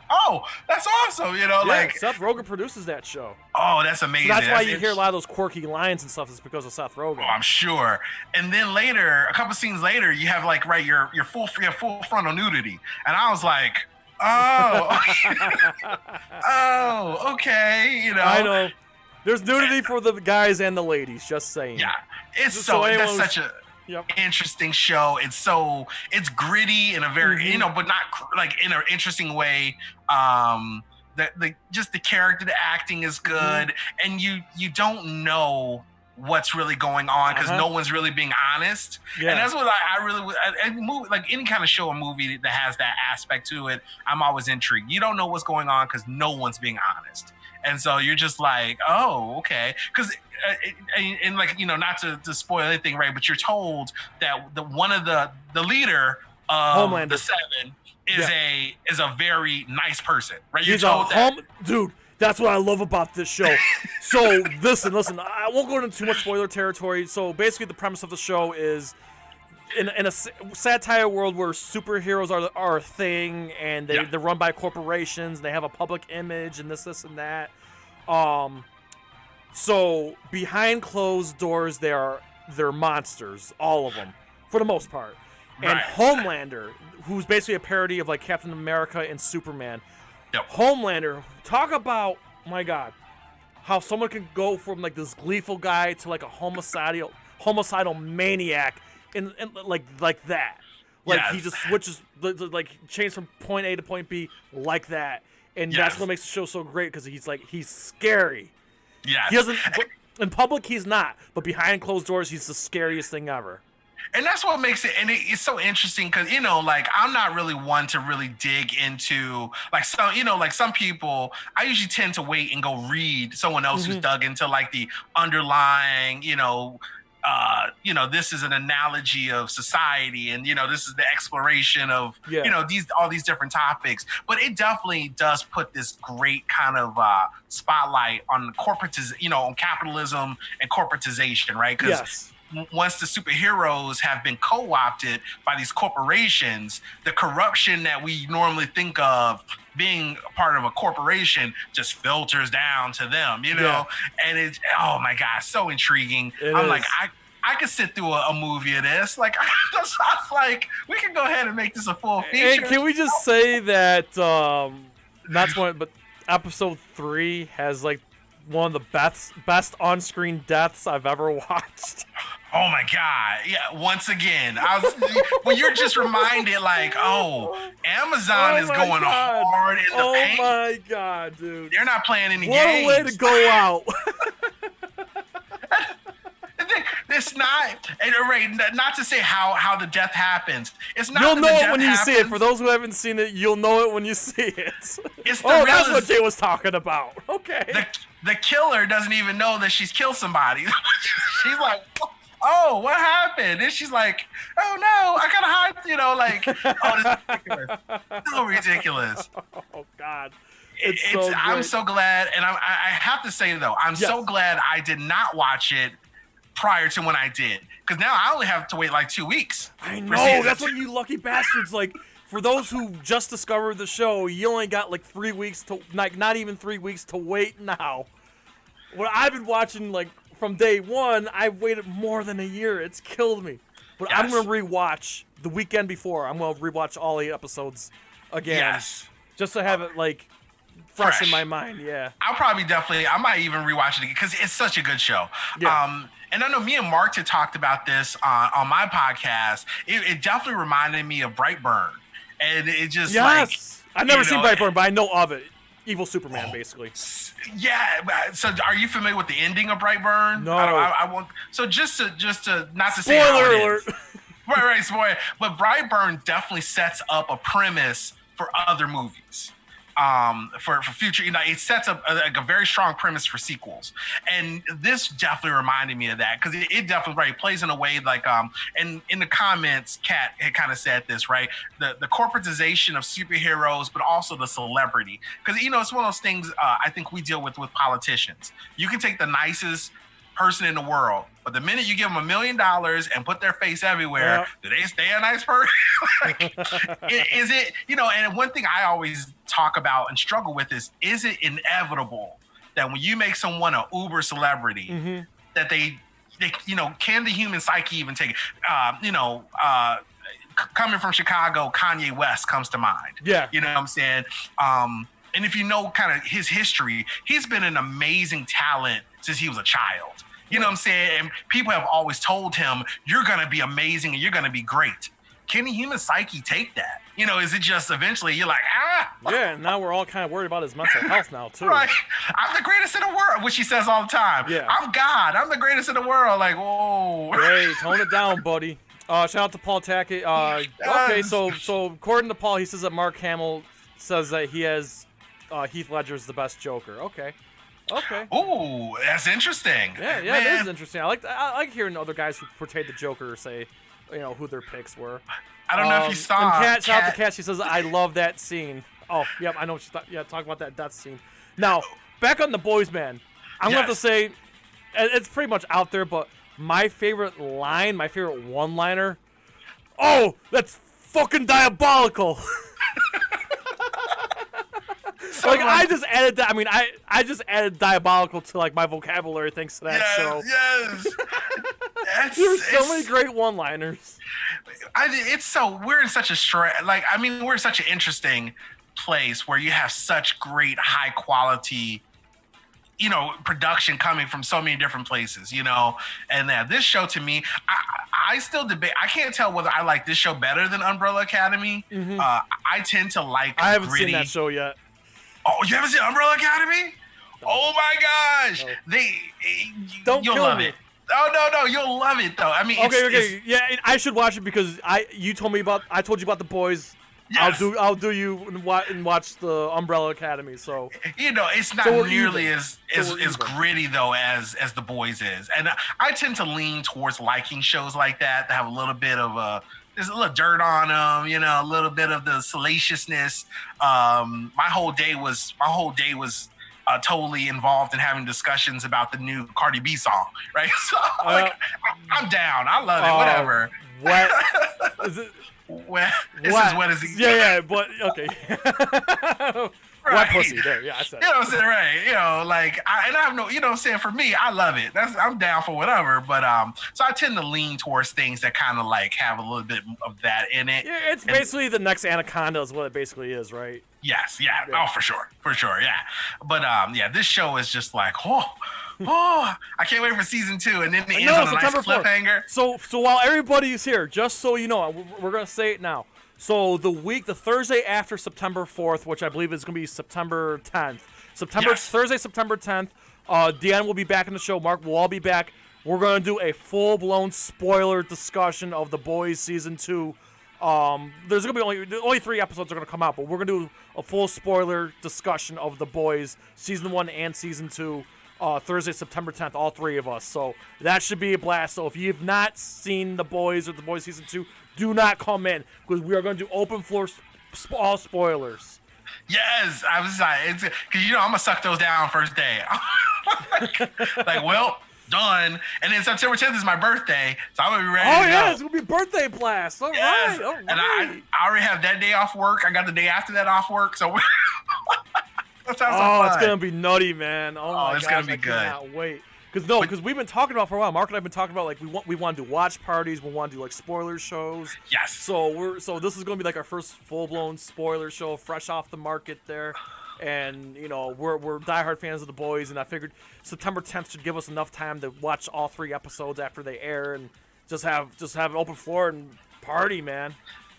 oh, that's awesome. You know, Yeah, like Seth Rogen produces that show. oh, that's amazing. So that's why you hear a lot of those quirky lines and stuff. Is because of Seth Rogen. Oh, I'm sure. And then later, a couple scenes later, you have like your full frontal nudity, and I was like, oh, oh, okay. You know, I know. There's nudity for the guys and the ladies. Just saying. Yeah, it's Just so so that's anyone such a. Yep. Interesting show. It's gritty in a very but not like in an interesting way. Just the character, the acting is good, and you don't know what's really going on because no one's really being honest. Yeah. And that's what I really like any kind of show or movie that has that aspect to it. I'm always intrigued. You don't know what's going on because no one's being honest. And so you're just like, oh, okay. Because, and like, not to spoil anything, right? But you're told that one of the leader of Homelander. the Seven is a very nice person, right? You're He's told that. Dude, that's what I love about this show. So listen, I won't go into too much spoiler territory. So basically the premise of the show is in a satire world where superheroes are a thing and they're run by corporations, they have a public image and this and that. So behind closed doors they're monsters, all of them, for the most part. And Homelander, who's basically a parody of like Captain America and Superman. Yep. Homelander, talk about, my God, how someone can go from like this gleeful guy to like a homicidal maniac. And like that, like he just switches, like change from point A to point B like that, and that's what makes the show so great because he's scary. Yeah, he doesn't in public he's not, but behind closed doors he's the scariest thing ever. And that's what makes it, and it's so interesting because like I'm not really one to really dig into like some people. I usually tend to wait and go read someone else who's dug into like the underlying, this is an analogy of society, and this is the exploration of all these different topics. But it definitely does put this great kind of spotlight on on capitalism and corporatization, right? Because once the superheroes have been co-opted by these corporations, the corruption that we normally think of being part of a corporation just filters down to them, and it's, oh my God, so intriguing. Like, I could sit through a movie of this. Like, I was like, we can go ahead and make this a full feature. And can we just say that, but episode 3 has like one of the best on-screen deaths I've ever watched. Oh my God! Yeah, once again, well, you're just reminded, like, Amazon is going hard in the paint. Oh my God, dude! They're not playing any games. What a way to go out! It's not, not to say how the death happens. It's not. You'll know it when you see it. For those who haven't seen it, you'll know it when you see it. It's that's what Jay was talking about. Okay. The killer doesn't even know that she's killed somebody. She's like, oh, what happened? And she's like, oh no, I gotta hide, this is ridiculous. So ridiculous. Oh God. I'm so glad, and I have to say though, I'm so glad I did not watch it prior to when I did, because now I only have to wait like 2 weeks. I know, that's what you lucky bastards. Like, for those who just discovered the show, you only got like 3 weeks to, like, not even 3 weeks to wait now. When I've been watching, like, from day one, I've waited more than a year. It's killed me. But I'm going to rewatch the weekend before. I'm going to rewatch all 8 episodes again. Yes. Just to have it, like, fresh in my mind, I might even rewatch it again because it's such a good show. Yeah. And I know me and Mark had talked about this on my podcast. It definitely reminded me of Brightburn. And it just I've never seen Brightburn, but I know of it. Evil Superman, basically. Yeah. So are you familiar with the ending of Brightburn? No. I won't. So just to not to say how it is. Right, spoiler. But Brightburn definitely sets up a premise for other movies. For future, it sets up a very strong premise for sequels, and this definitely reminded me of that because it definitely plays in a way like and in the comments, Kat had kind of said this, right? The corporatization of superheroes, but also the celebrity, because it's one of those things I think we deal with politicians. You can take the nicest person in the world. But the minute you give them $1 million and put their face everywhere, do they stay a nice person? Like, is it, and one thing I always talk about and struggle with is it inevitable that when you make someone an uber celebrity, that they can the human psyche even take it? Coming from Chicago, Kanye West comes to mind. Yeah. You know what I'm saying? And if you know kind of his history, he's been an amazing talent since he was a child. You know what I'm saying? And people have always told him, you're going to be amazing and you're going to be great. Can the human psyche take that? Is it just eventually you're like, Yeah, and now we're all kind of worried about his mental health now, too. Right. I'm the greatest in the world, which he says all the time. Yeah. I'm God. I'm the greatest in the world. Like, whoa. Hey, tone it down, buddy. Shout out to Paul Tackett. Okay, so according to Paul, he says that Mark Hamill says that he has Heath Ledger's the best Joker. Okay. Ooh, that's interesting. Yeah, Man. it is interesting. I like hearing other guys who portrayed the Joker say, who their picks were. I don't know if you saw. And shout out to Kat. She says, I love that scene. Oh, yep, I know what she's talking about that death scene. Now, back on The Boys, man. I'm going to have to say, it's pretty much out there, but my favorite line, my favorite one-liner, that's fucking diabolical. I just added that. I mean, I just added diabolical to like my vocabulary thanks to that show. Yes. There's so many great one-liners. We're in such we're in such an interesting place where you have such great high quality, production coming from so many different places, and this show to me, I still debate. I can't tell whether I like this show better than Umbrella Academy. I tend to like. I haven't gritty. seen that show yet. Oh, you haven't seen Umbrella Academy? Oh my gosh, you'll love it. Oh no, you'll love it though. I mean, okay, yeah, I should watch it because I told you about The Boys. Yes. I'll do you and watch the Umbrella Academy. So it's not nearly as gritty though as The Boys is, and I tend to lean towards liking shows like that have a little bit of there's a little dirt on them, a little bit of the salaciousness. My whole day was totally involved in having discussions about the new Cardi B song, right? So I'm down. I love it. Whatever. What is it? This is what is it? Yeah, but okay. Right. Wet pussy there. Yeah, I said. You know what I'm saying, right? I have no. You know what I'm saying. For me, I love it. I'm down for whatever. But so I tend to lean towards things that kind of have a little bit of that in it. Yeah, it's basically the next Anaconda is what it basically is, right? Yes. Yeah. Oh, for sure. Yeah. But this show is just like, I can't wait for season 2, and then it ends on a nice cliffhanger. So while everybody's here, just so you know, we're gonna say it now. So the Thursday after September 4th, which I believe is going to be September 10th. Thursday, September 10th, DION will be back in the show. Mark will all be back. We're going to do a full-blown spoiler discussion of The Boys Season 2. There's going to be only 3 episodes are going to come out, but we're going to do a full spoiler discussion of The Boys Season 1 and Season 2. Thursday, September 10th, all 3 of us. So that should be a blast. So if you have not seen The Boys or The Boys Season 2, do not come in because we are going to do open floor all spoilers. Yes, I was because I'm gonna suck those down first day. Done. And then September 10th is my birthday, so I'm gonna be ready. Oh to yeah, go. it's gonna be birthday blast. All yes. right. And I already have that day off work. I got the day after that off work, so. That sounds so fun. It's gonna be nutty, man. Oh my it's gosh, gonna be good. I cannot wait. Because we've been talking about for a while. Mark and I've been talking about we want to do watch parties. We want to do spoiler shows. Yes. So this is gonna be our first full blown spoiler show, fresh off the market there, and we're diehard fans of The Boys, and I figured September 10th should give us enough time to watch all 3 episodes after they air, and just have an open floor and party, man.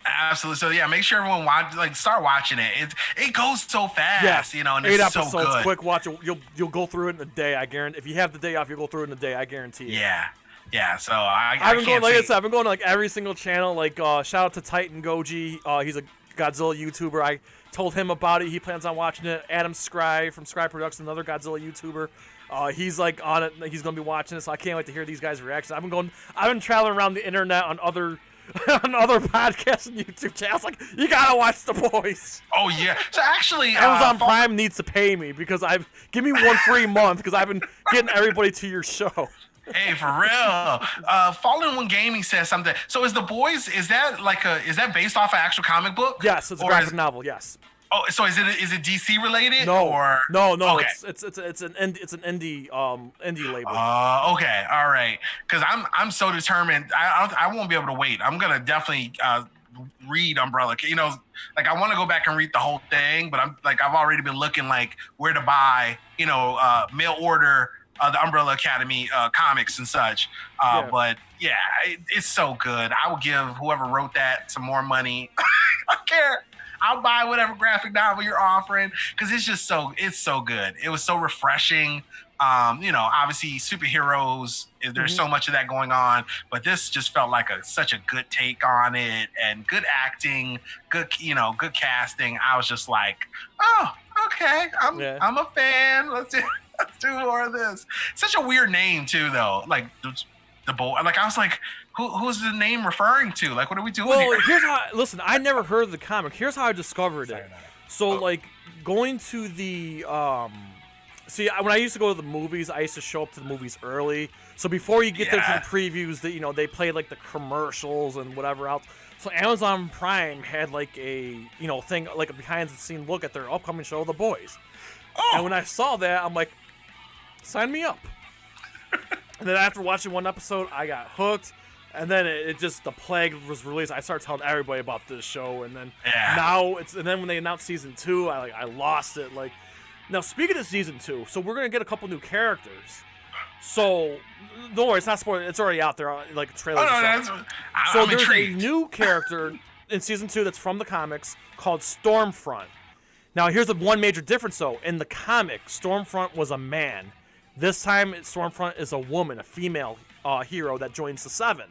Absolutely. So yeah, make sure everyone start watching it. It goes so fast, and 8 it's episodes, so good. Quick watch. You'll go through it in a day. I guarantee. If you have the day off, you'll go through it in a day. I guarantee it. Yeah. So I've been going to every single channel. Shout out to Titan Goji. He's a Godzilla YouTuber. I told him about it. He plans on watching it. Adam Scry from Scry Productions, another Godzilla YouTuber. He's on it. He's gonna be watching it. So I can't wait to hear these guys' reactions. I've been traveling around the internet on other on other podcasts and YouTube channels. Like, you gotta watch The Boys. Oh yeah. So actually, Amazon Prime needs to pay me because give me one free month because I've been getting everybody to your show. Hey, for real. Fallen One Gaming says something. So is The Boys? Is that based off an actual comic book? Yes, it's a graphic novel. Yes. Oh, so is it DC related? No, or no. Okay. It's an indie label. Okay, all right. Because I'm so determined. I won't be able to wait. I'm gonna definitely read Umbrella. You know, like I want to go back and read the whole thing, but I've already been looking like where to buy. You know, mail order the Umbrella Academy comics and such. But yeah, it's so good. I will give whoever wrote that some more money. I don't care. I'll buy whatever graphic novel you're offering because it's so good. It was so refreshing. You know, obviously superheroes, there's so much of that going on, but this just felt like such a good take on it and good acting, good casting. I was just like, oh, okay, I'm a fan. Let's do more of this. Such a weird name too, though. Like the boy. Like I was like, who's the name referring to? Like, what are we doing here? Here's how. Listen, I never heard of the comic. Here's how I discovered it. So, like, going to the see, when I used to go to the movies, I used to show up to the movies early. So before you get there to the previews, they play like the commercials and whatever else. So Amazon Prime had like a thing, like a behind the scene look at their upcoming show, The Boys. And when I saw that, I'm like, sign me up. And then after watching one episode, I got hooked. And then the plague was released. I started telling everybody about this show, and then and then when they announced season 2, I lost it. Like, now speaking of season 2, so we're gonna get a couple new characters. So don't worry, it's not spoiled. It's already out there, like trailers. So there's a new character in season 2 that's from the comics called Stormfront. Now here's the one major difference though. In the comic, Stormfront was a man. This time, Stormfront is a woman, a female hero that joins the Seven.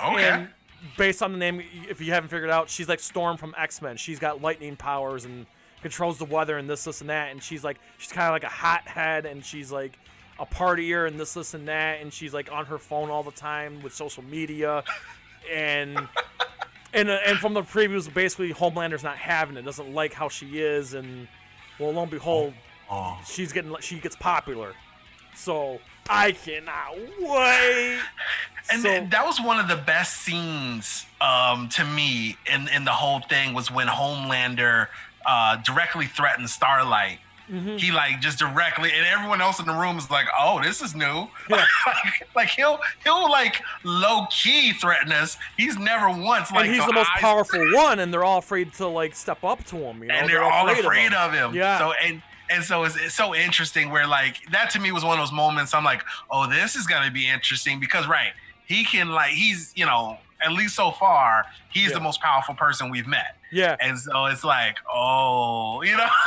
Okay. And based on the name, if you haven't figured out, she's like Storm from X-Men. She's got lightning powers and controls the weather and this, and that. And she's kind of like a hothead, and she's like a partier and this, and that. And she's like on her phone all the time with social media. And from the previews, basically Homelander's not having it. Doesn't like how she is, and well, lo and behold, she gets popular. So I cannot wait. And that was one of the best scenes to me in the whole thing was when Homelander directly threatened Starlight. Mm-hmm. He just directly, and everyone else in the room is like, "Oh, this is new." Yeah. like he'll low key threaten us. He's never once and he's the most powerful one, and they're all afraid to step up to him. And they're all afraid of him. Yeah. So it's so interesting where that to me was one of those moments I'm like, oh, this is gonna be interesting because he can he's at least so far he's the most powerful person we've met. Yeah. And so it's like, oh,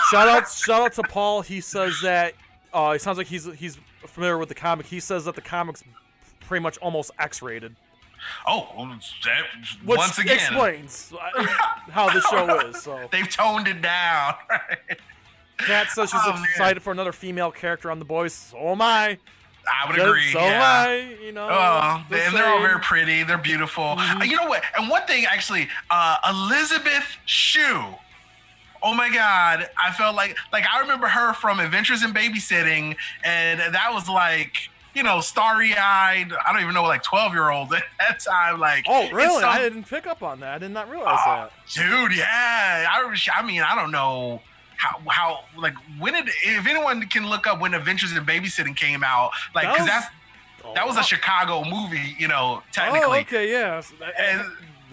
Shout out to Paul. He says that it sounds like he's familiar with the comic. He says that the comic's pretty much almost X-rated. Oh, which once again explains how the show is. So they've toned it down. Right? Kat says she's excited for another female character on The Boys. So am I. I would agree. So am I. And they're all very pretty. They're beautiful. Mm-hmm. You know what? And one thing, actually, Elizabeth Shue. Oh my God! I felt like I remember her from Adventures in Babysitting, and that was starry-eyed. I don't even know, 12-year-old at that time. Oh, really? I didn't pick up on that. I did not realize that. Dude, yeah. I mean, I don't know. How if anyone can look up when Adventures in Babysitting came out, because that was a Chicago movie, technically. Oh, okay, yeah. And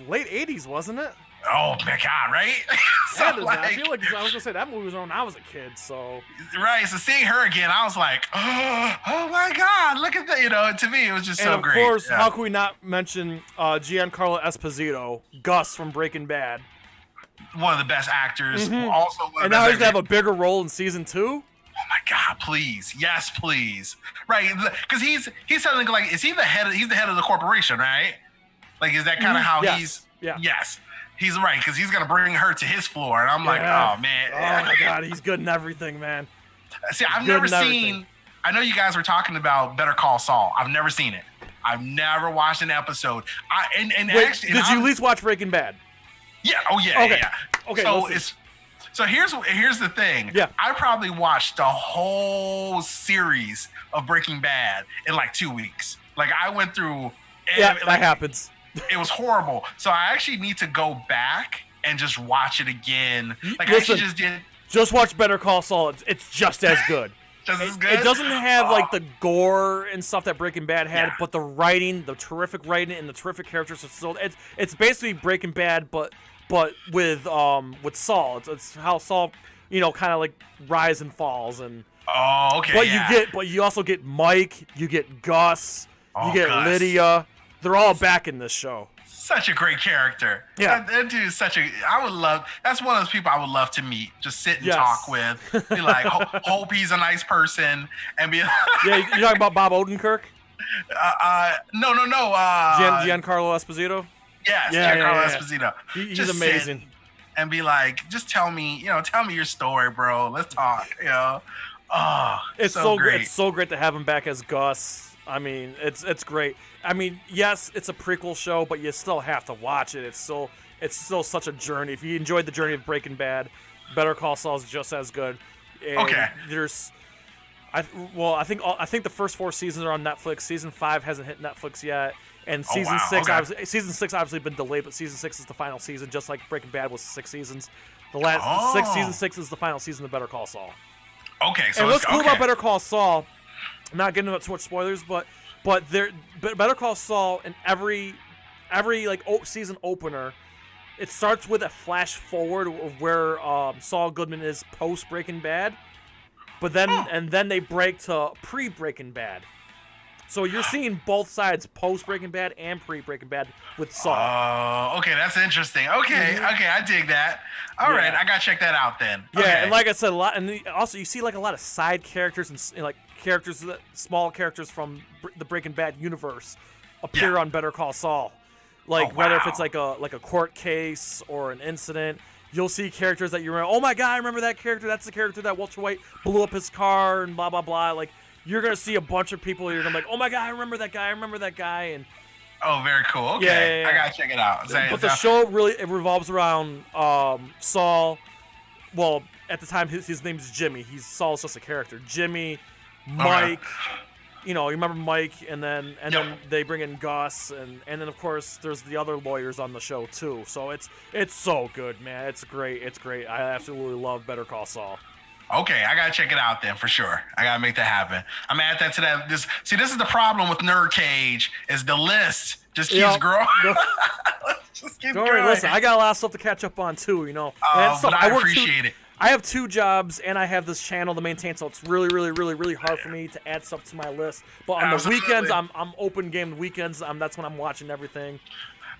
late 80s, wasn't it? Oh my God, right? I feel like I was gonna say that movie was on when I was a kid, so right. So seeing her again, I was like, oh my God, look at that! To me, it was just so great. And of course, how can we not mention Giancarlo Esposito, Gus from Breaking Bad? One of the best actors. Mm-hmm. Also, and now he's gonna have a bigger role in season 2. Oh my God! Please, yes, please. Right? Because he's something is he the head? He's the head of the corporation, right? Is that kind of how he's? Yeah. Yes, he's right because he's gonna bring her to his floor, and I'm like, oh man. Oh my God, he's good in everything, man. See, I've never seen. I know you guys were talking about Better Call Saul. I've never seen it. I've never watched an episode. Wait, did you at least watch Breaking Bad? Yeah. Oh yeah. Okay. Yeah. Okay. So here's the thing. Yeah. I probably watched the whole series of Breaking Bad in like 2 weeks. Like I went through. That happens. It was horrible. So I actually need to go back and just watch it again. Like Listen, I actually just did. Just watch Better Call Saul. It's just as good. Just as good. It doesn't have like the gore and stuff that Breaking Bad had, Yeah. but the writing, the terrific writing, and the terrific characters are still. It's basically Breaking Bad, but with Saul. It's how Saul, kind of like rise and falls and. Oh, okay. But you also get Mike, you get Gus, you get Gus. Lydia. They're all back in this show. Such a great character. Yeah. That dude is that's one of those people I would love to meet. Just sit and Yes. talk with. Be like, hope he's a nice person. And be Yeah, you're talking about Bob Odenkirk? no. Giancarlo Esposito? Yes, Yeah, Giancarlo yeah. Esposito. He's Just amazing. sit and be like, just tell me your story, bro. Let's talk, Oh, It's so great. It's so great to have him back as Gus. I mean, it's great. I mean, yes, it's a prequel show, but you still have to watch it. It's still such a journey. If you enjoyed the journey of Breaking Bad, Better Call Saul is just as good. And Okay. I think the first 4 seasons are on Netflix. Season 5 hasn't hit Netflix yet, and season wow. 6 Okay. season 6 obviously been delayed, but season 6 is the final season, just like Breaking Bad was 6 seasons. Season 6 is the final season of Better Call Saul. Okay, so And what's cool okay. about Better Call Saul, I'm not getting into too much spoilers, but Better Call Saul in every season opener, it starts with a flash forward of where Saul Goodman is post Breaking Bad, but then they break to pre Breaking Bad. So you're seeing both sides post Breaking Bad and pre Breaking Bad with Saul. Oh, okay, that's interesting. Okay, I dig that. All right, I gotta check that out then. Yeah, Okay. and like I said, also you see like a lot of side characters and like small characters from the Breaking Bad universe appear on Better Call Saul. Like whether if it's like a court case or an incident, you'll see characters that you remember. Oh my God, I remember that character. That's the character that Walter White blew up his car and blah blah blah. Like you're gonna see a bunch of people. You're gonna be like, oh my God, I remember that guy. And oh, very cool. Okay, Yeah. I gotta check it out. but the show really revolves around Saul. Well, at the time his name is Jimmy. Saul's just a character. Jimmy, Mike. You remember Mike, and then they bring in Gus, and then of course there's the other lawyers on the show too. So it's so good, man. It's great. I absolutely love Better Call Saul. Okay, I gotta check it out then for sure. I gotta make that happen. I'm gonna add that to that. This is the problem with NerdCage is the list just keeps growing. Just keeps Don't worry, growing. listen, I got a lot of stuff to catch up on too. But I appreciate it. I have 2 jobs and I have this channel to maintain, so it's really, really, really, really hard for me to add stuff to my list. But on the weekends, I'm open game. The weekends, that's when I'm watching everything.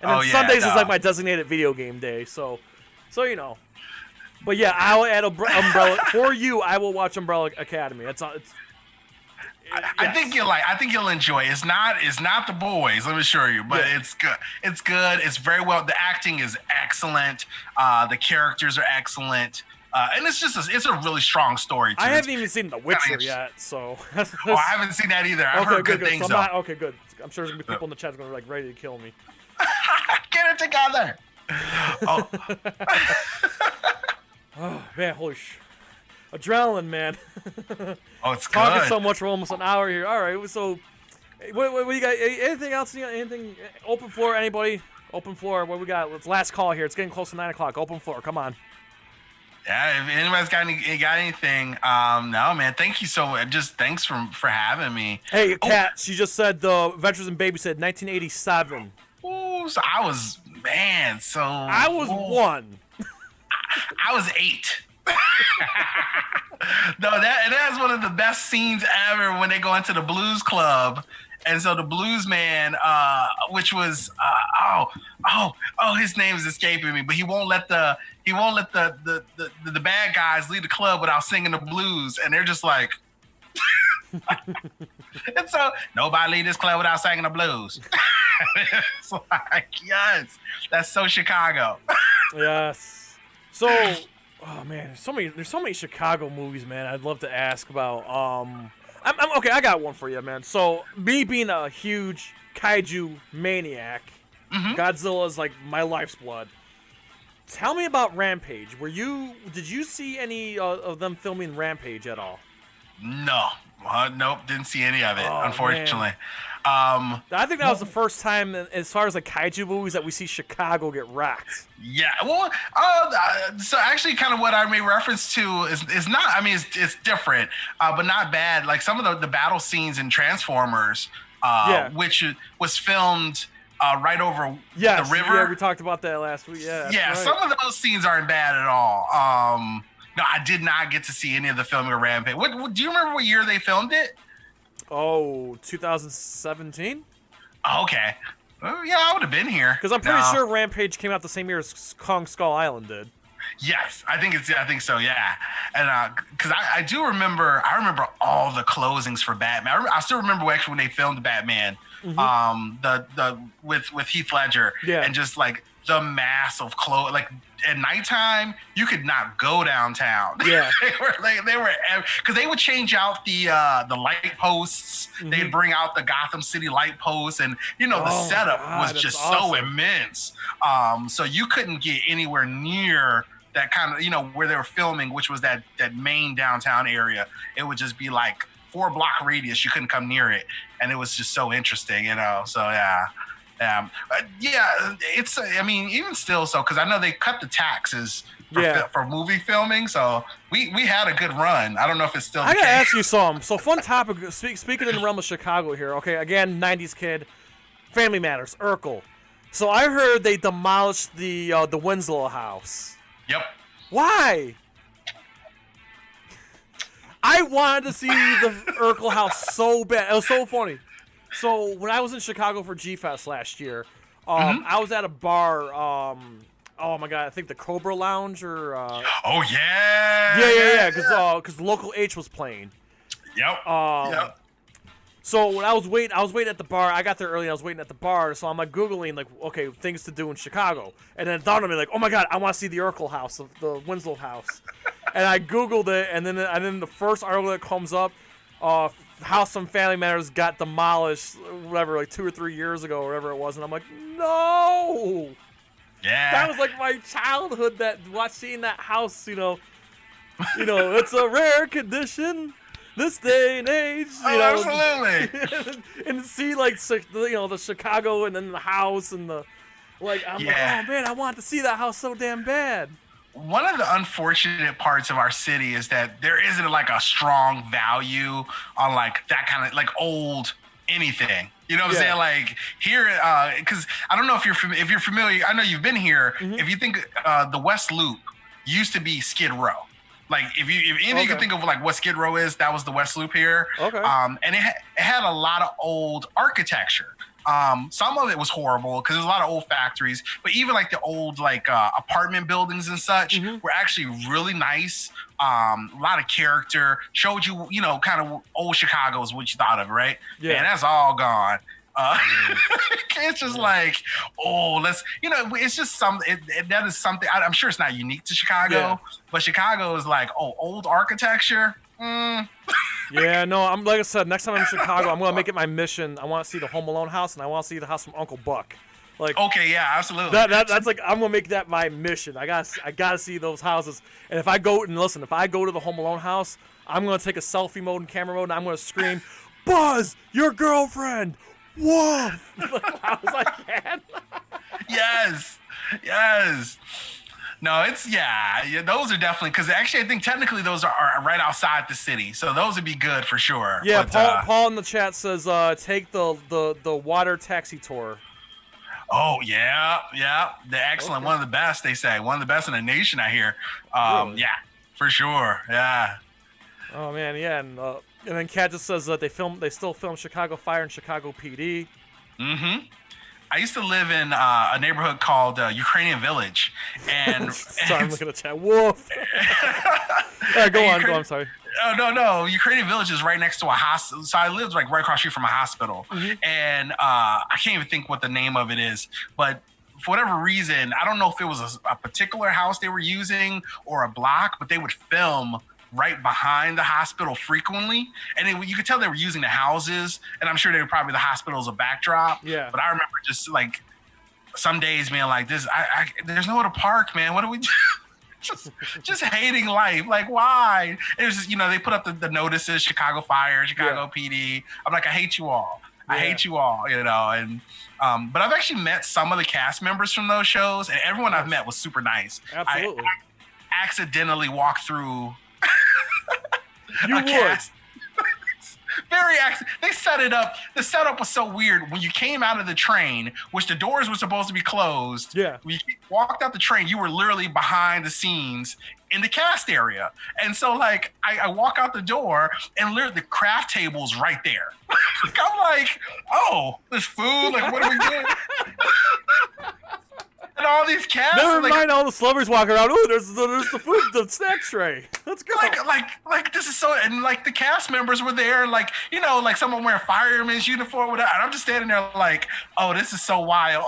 And then Sundays is like my designated video game day. So. But yeah, I will add Umbrella for you. I will watch Umbrella Academy. I think you'll enjoy it. It's not The Boys, let me assure you, but it's good. It's good. It's very well. The acting is excellent. The characters are excellent. And it's a really strong story too. I haven't even seen The Witcher yet, so. I haven't seen that either. I've heard good things though. Okay, good. I'm sure there's gonna be people in the chat going to be like ready to kill me. Get it together. Oh. Oh man, adrenaline, man. Oh, it's Talking good. so much for almost an hour here. All right, so what you got? Anything else? Anything? Open floor, anybody? Open floor. What we got? Let's last call here. It's getting close to 9 o'clock. Open floor. Come on. Yeah, if anybody's got anything, no, man. Thank you so much. Just thanks for having me. Hey, Kat, she just said the Adventures in Babysit, 1987. Ooh, so I was 1. I was 8. No, that is one of the best scenes ever when they go into the blues club. And so the blues man, which was his name is escaping me, but he won't let the bad guys leave the club without singing the blues, and they're just like, and so nobody leave this club without singing the blues. It's like, yes, that's so Chicago. Yes. So, oh man, there's so many Chicago movies, man. I'd love to ask about. Okay, I got one for you, man. So, me being a huge kaiju maniac, Godzilla is like my life's blood. Tell me about Rampage. Did you see any of them filming Rampage at all? No. Nope, didn't see any of it, unfortunately. I think that was the first time, as far as the kaiju movies, that we see Chicago get wrecked. Yeah, well, so actually, kind of what I made reference to is not. I mean, it's different, but not bad. Like some of the battle scenes in Transformers, which was filmed right over the river. Yeah, we talked about that last week. Yeah, yeah. Right. Some of those scenes aren't bad at all. No, I did not get to see any of the filming of Rampage. What do you remember what year they filmed it? Oh, 2017? Oh, okay. Well, yeah, I would have been here. Because I'm pretty sure Rampage came out the same year as Kong Skull Island did. Yes, I think so. Yeah, and because I do remember, all the closings for Batman. I still remember actually when they filmed Batman, the with Heath Ledger, and just like the mass of clothes, like. At nighttime, you could not go downtown. Yeah, they were because they would change out the light posts. They'd bring out the Gotham City light posts, and the setup was just so immense. So you couldn't get anywhere near that kind of where they were filming, which was that main downtown area. It would just be like 4-block radius. You couldn't come near it, and it was just so interesting. So yeah. It's. I mean, even still, because I know they cut the taxes for movie filming, so we had a good run. I don't know if it's still. I gotta ask you something. So, fun topic. Speaking in the realm of Chicago here. Okay, again, '90s kid, Family Matters, Urkel. So I heard they demolished the Winslow house. Yep. Why? I wanted to see the Urkel house so bad. It was so funny. So when I was in Chicago for G-Fest last year, I was at a bar. Oh my god, I think the Cobra Lounge or. Oh yeah. Yeah. Because Local H was playing. Yep. So when I was waiting at the bar. I got there early. I was waiting at the bar, so I'm like googling okay, things to do in Chicago, and then it dawned on me oh my god, I want to see the Urkel house, the Winslow house, and I googled it, and then the first article that comes up, how some Family Matters got demolished, whatever, 2 or 3 years ago, or whatever it was, and I'm like, no. Yeah. That was my childhood. Seeing that house, it's a rare condition this day and age. Absolutely. And to see the Chicago and then the house and the I'm like, oh man, I want to see that house so damn bad. One of the unfortunate parts of our city is that there isn't a strong value on that kind of old anything. You know what I'm saying? Here, because I don't know if you're familiar. I know you've been here. If you think the West Loop used to be Skid Row. If anything you can think of what Skid Row is, that was the West Loop here. Okay. And it had a lot of old architecture. Some of it was horrible because there's a lot of old factories, but even the old apartment buildings and such were actually really nice. A lot of character, showed you, kind of old Chicago is what you thought of, right? Yeah. And that's all gone. It's just let's, it's just something, that is something, I'm sure it's not unique to Chicago, but Chicago is old architecture. Yeah, no, like I said, next time I'm in Chicago, I'm going to make it my mission. I want to see the Home Alone house, and I want to see the house from Uncle Buck. Okay, yeah, absolutely. That's I'm going to make that my mission. I got to see those houses. And if I go to the Home Alone house, I'm going to take a selfie mode and camera mode, and I'm going to scream, Buzz, your girlfriend, woof. Loud as I can. Yes. No, it's those are definitely, because actually I think technically those are right outside the city, so those would be good for sure. Yeah, but, Paul in the chat says take the water taxi tour. Oh yeah, the excellent, okay. One of the best, they say, one of the best in the nation, I hear. Really? Yeah, for sure, yeah. Oh man, yeah, and then Kat just says that they still film Chicago Fire and Chicago PD. I used to live in a neighborhood called Ukrainian Village, and sorry, I'm looking at chat. Woof. Go on. I'm sorry. Oh no! Ukrainian Village is right next to a hospital. So I lived right across the street from a hospital, and I can't even think what the name of it is. But for whatever reason, I don't know if it was a particular house they were using or a block, but they would film right behind the hospital frequently, and you could tell they were using the houses, and I'm sure they were probably the hospital as a backdrop. Yeah. But I remember just like some days being like this, there's nowhere to park, man. What do we do? just hating life. Like, why? It was just, they put up the notices, Chicago Fire, Chicago PD. I'm like, I hate you all. I hate you all, and but I've actually met some of the cast members from those shows, and everyone I've met was super nice. Absolutely. I accidentally walked through a cast. Very accident. They set it up. The setup was so weird. When you came out of the train, which the doors were supposed to be closed, when you walked out the train, you were literally behind the scenes in the cast area. And so, like, I walk out the door, and literally the craft table's right there. I'm like, oh, there's food? Like, what are we doing? And all these cats. Never mind all the slummers walking around. Oh, there's the food, the snack tray. Let's go. Like this is so, and like the cast members were there, like, like someone wearing fireman's uniform, whatever. And I'm just standing there like, oh, this is so wild.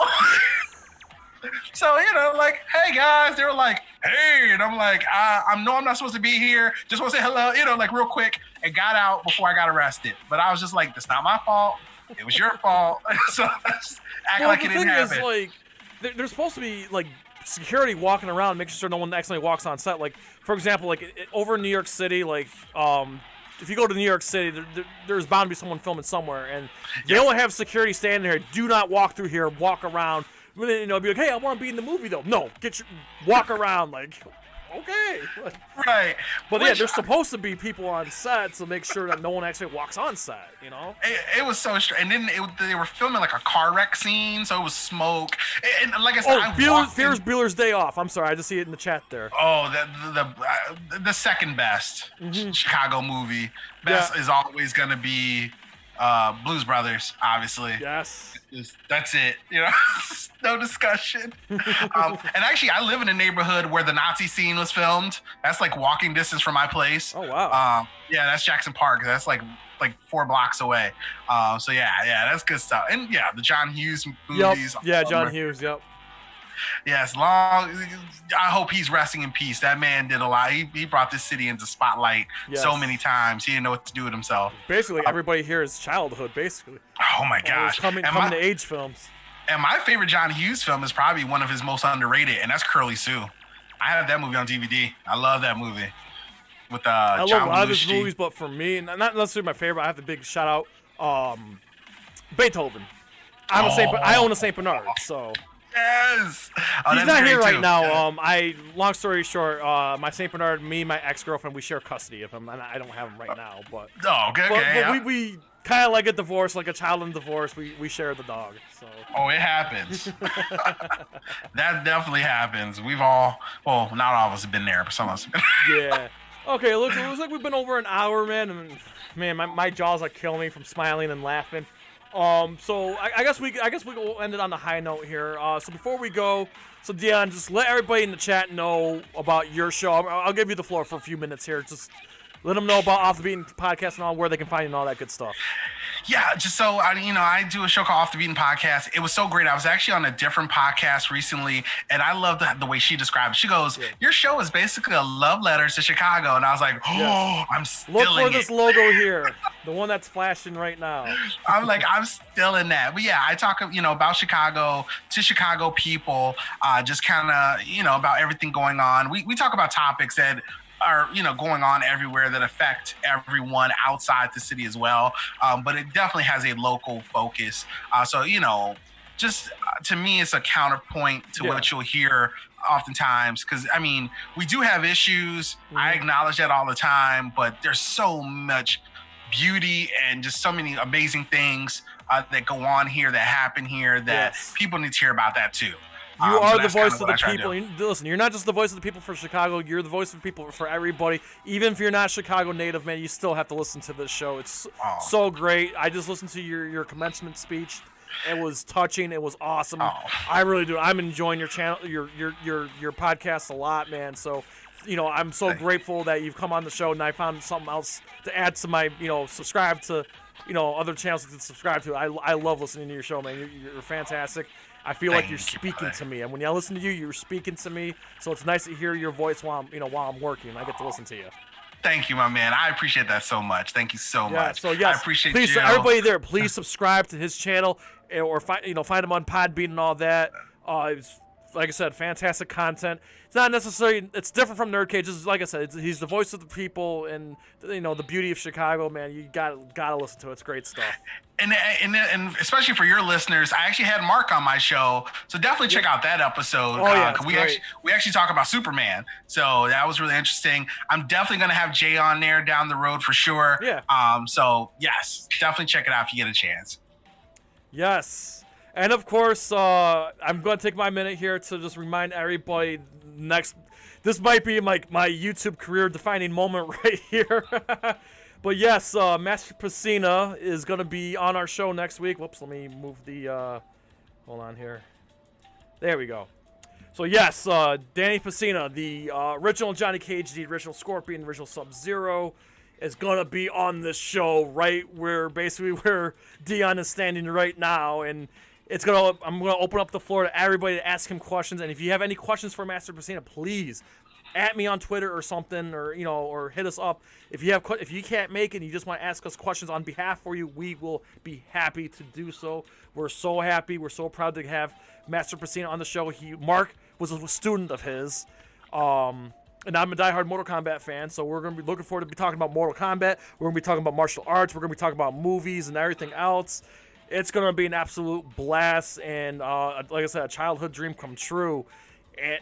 So, like, hey guys, they were like, hey, and I'm like, I'm not supposed to be here. Just want to say hello, like real quick, and got out before I got arrested. But I was just like, that's not my fault. It was your fault. So I just act like it didn't happen. The thing is, like, there's supposed to be like security walking around, making sure no one accidentally walks on set. Like, for example, like over in New York City, like if you go to New York City, there's bound to be someone filming somewhere, and they only have security standing there. Do not walk through here. Walk around. Be like, hey, I want to be in the movie though. No, walk around. Like, okay. Right. But there's supposed to be people on set to make sure that no one actually walks on set, It was so strange. And then they were filming like a car wreck scene, so it was smoke. And like I said, Ferris Bueller's Day Off. I'm sorry, I just see it in the chat there. Oh, the second best Chicago movie. Best is always going to be Blues Brothers, obviously. Yes. That's it. No discussion. And actually, I live in a neighborhood where the Nazi scene was filmed. That's like walking distance from my place. Oh wow. Yeah, that's Jackson Park. That's like 4 blocks away. So yeah, that's good stuff. And yeah, the John Hughes movies. Yep. Yeah, John Hughes. Yep. Yes, I hope he's resting in peace. That man did a lot. He brought this city into spotlight so many times. He didn't know what to do with himself. Basically, everybody here is childhood, basically. Oh my gosh. Coming to age films. And my favorite John Hughes film is probably one of his most underrated, and that's Curly Sue. I have that movie on DVD. I love that movie. With I love a lot of his movies, but for me, not necessarily my favorite, I have the big shout out Beethoven. I own a St. Bernard, so. Yes. He's not here right now. Long story short, my St. Bernard, me, my ex-girlfriend, we share custody of him, and I don't have him right now. But okay. But we kind of like a divorce, like a child in divorce. We share the dog. So. Oh, it happens. That definitely happens. We've all, not all of us have been there, but some of us have been. Yeah. Okay. Look, it looks like we've been over an hour, man. And man, my jaws are killing me from smiling and laughing. So I guess we will end it on the high note here. So before we go, so Dion, just let everybody in the chat know about your show. I'll give you the floor for a few minutes here. Just let them know about Off the Beaten Podcast and all, where they can find you and all that good stuff. Yeah, just so I do a show called Off the Beaten Podcast. It was so great. I was actually on a different podcast recently, and I love the way she described it. She goes, your show is basically a love letter to Chicago. And I was like, I'm stealing it. Look for this logo here, the one that's flashing right now. I'm like, I'm still in that. But yeah, I talk, about Chicago to Chicago people, just kind of, about everything going on. We talk about topics that are going on everywhere that affect everyone outside the city as well, but it definitely has a local focus. So just to me, it's a counterpoint to what you'll hear oftentimes, because we do have issues. I acknowledge that all the time, but there's so much beauty and just so many amazing things that go on here, that happen here, that people need to hear about that too. You are the voice of the people. Listen, you're not just the voice of the people for Chicago. You're the voice of the people for everybody. Even if you're not Chicago native, man, you still have to listen to this show. It's so great. I just listened to your commencement speech. It was touching. It was awesome. I really do. I'm enjoying your channel, your podcast a lot, man. So, I'm so grateful that you've come on the show, and I found something else to add to my, subscribe to, other channels to subscribe to. I love listening to your show, man. You're fantastic. I feel like you're speaking to me, and when I listen to you, you're speaking to me. So it's nice to hear your voice while I'm working. I get to listen to you. Thank you, my man. I appreciate that so much. Thank you so much. So yes, I appreciate please, you. so everybody there, please subscribe to his channel or find him on Podbean and all that. It's, like I said, fantastic content. It's not necessarily, it's different from NerdCage. This is, like I said, he's the voice of the people, and the beauty of Chicago, man. You gotta listen to it. It's great stuff. And especially for your listeners, I actually had Marq on my show, so definitely check out that episode. Oh yeah, we actually talk about Superman, so that was really interesting. I'm definitely gonna have Jay on there down the road for sure. Yeah. So yes, definitely check it out if you get a chance. Yes. And of course, I'm going to take my minute here to just remind everybody this might be like my YouTube career defining moment right here. But yes, Master Pacina is going to be on our show next week. Whoops, let me move the, hold on here. There we go. So yes, Danny Pacina, the original Johnny Cage, the original Scorpion, the original Sub-Zero, is gonna be on this show right where Dion is standing right now, and I'm gonna open up the floor to everybody to ask him questions. And if you have any questions for Master Pacina, please at me on Twitter or something, or hit us up. If you can't make it and you just want to ask us questions on behalf for you, we will be happy to do so. We're so happy, we're so proud to have Master Pacina on the show. Marq was a student of his. And I'm a diehard Mortal Kombat fan, so we're going to be looking forward to be talking about Mortal Kombat. We're going to be talking about martial arts. We're going to be talking about movies and everything else. It's going to be an absolute blast, and like I said, a childhood dream come true,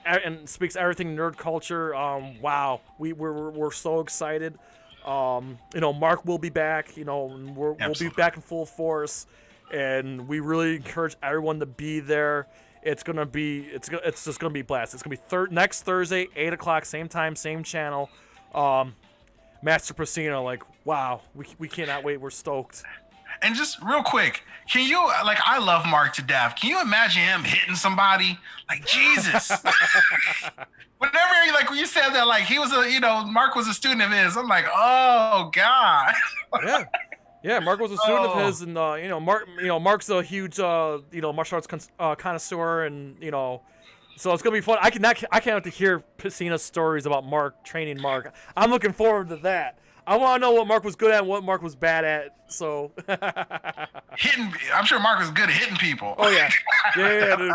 and speaks everything nerd culture. Wow, we're so excited. Marq will be back. We'll be back in full force, and we really encourage everyone to be there. It's just gonna be a blast. It's gonna be next Thursday, 8 o'clock, same time, same channel. Master Pacina, like, wow, we cannot wait. We're stoked. And just real quick, can you, like, I love Marq to death. Can you imagine him hitting somebody? Like, Jesus. Whenever, like, when you said that, like, he was Marq was a student of his, I'm like, oh, God. Yeah, Marq was a student of his, and Marq's a huge martial arts connoisseur, and so it's gonna be fun. I can't wait to hear Pacina's stories about Marq training Marq. I'm looking forward to that. I want to know what Marq was good at and what Marq was bad at. So I'm sure Marq was good at hitting people. Oh yeah, dude.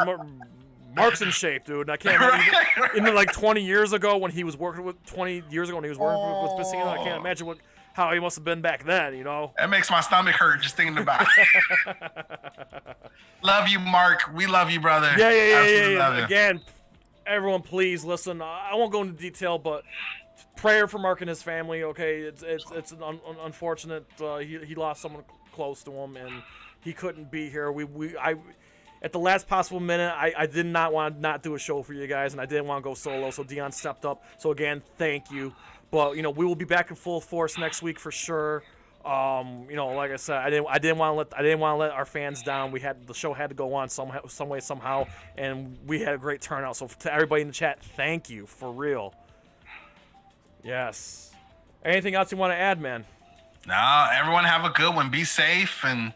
Marq's in shape, dude. And I can't imagine, like 20 years ago when he was working with Pacina, I can't imagine how he must have been back then, That makes my stomach hurt just thinking about it. Love you, Marq. We love you, brother. Yeah. Again, everyone, please listen. I won't go into detail, but prayer for Marq and his family. Okay, it's unfortunate. He lost someone close to him, and he couldn't be here. I at the last possible minute, I did not want to not do a show for you guys, and I didn't want to go solo. So Dion stepped up. So again, thank you. But we will be back in full force next week for sure. Like I said, I didn't want to let our fans down. The show had to go on some way, somehow, and we had a great turnout. So to everybody in the chat, thank you for real. Yes. Anything else you want to add, man? No, everyone have a good one. Be safe, and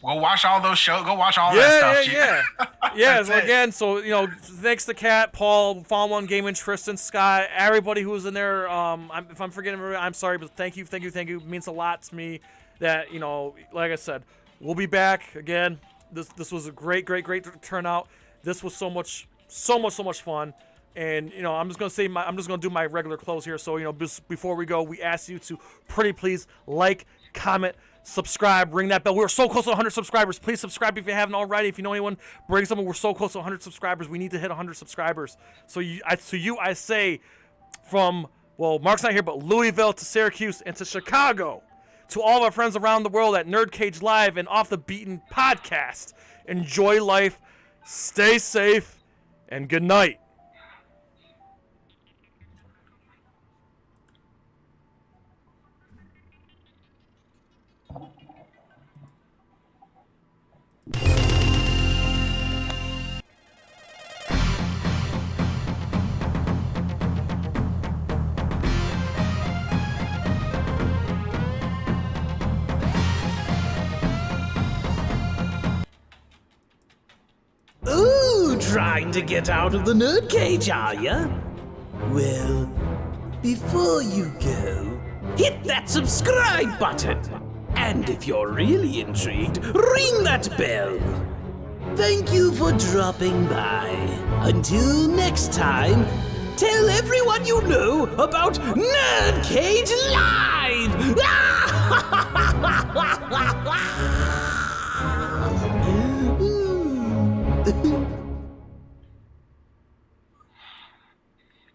go watch all those shows. Go watch all that stuff. Yeah. So again, thanks to Kat, Paul, Fallen One Gaming, Tristan, Scott, everybody who was in there. If I'm forgetting, I'm sorry, but thank you. It means a lot to me that like I said, we'll be back again. This was a great turnout. This was so much fun. And I'm just gonna do my regular close here. So before we go, we ask you to pretty please like, comment, subscribe, ring that bell. We're so close to 100 subscribers. Please subscribe if you haven't already. If you know anyone, bring someone. We're so close to 100 subscribers. We need to hit 100 subscribers. I say, from Marq's not here, but Louisville to Syracuse and to Chicago, to all of our friends around the world at NerdCage Live and Off the Beaten Podcast. Enjoy life, stay safe, and good night. Ooh, trying to get out of the nerd cage, are ya? Well, before you go, hit that subscribe button. And if you're really intrigued, ring that bell. Thank you for dropping by. Until next time, tell everyone you know about NerdCage Live!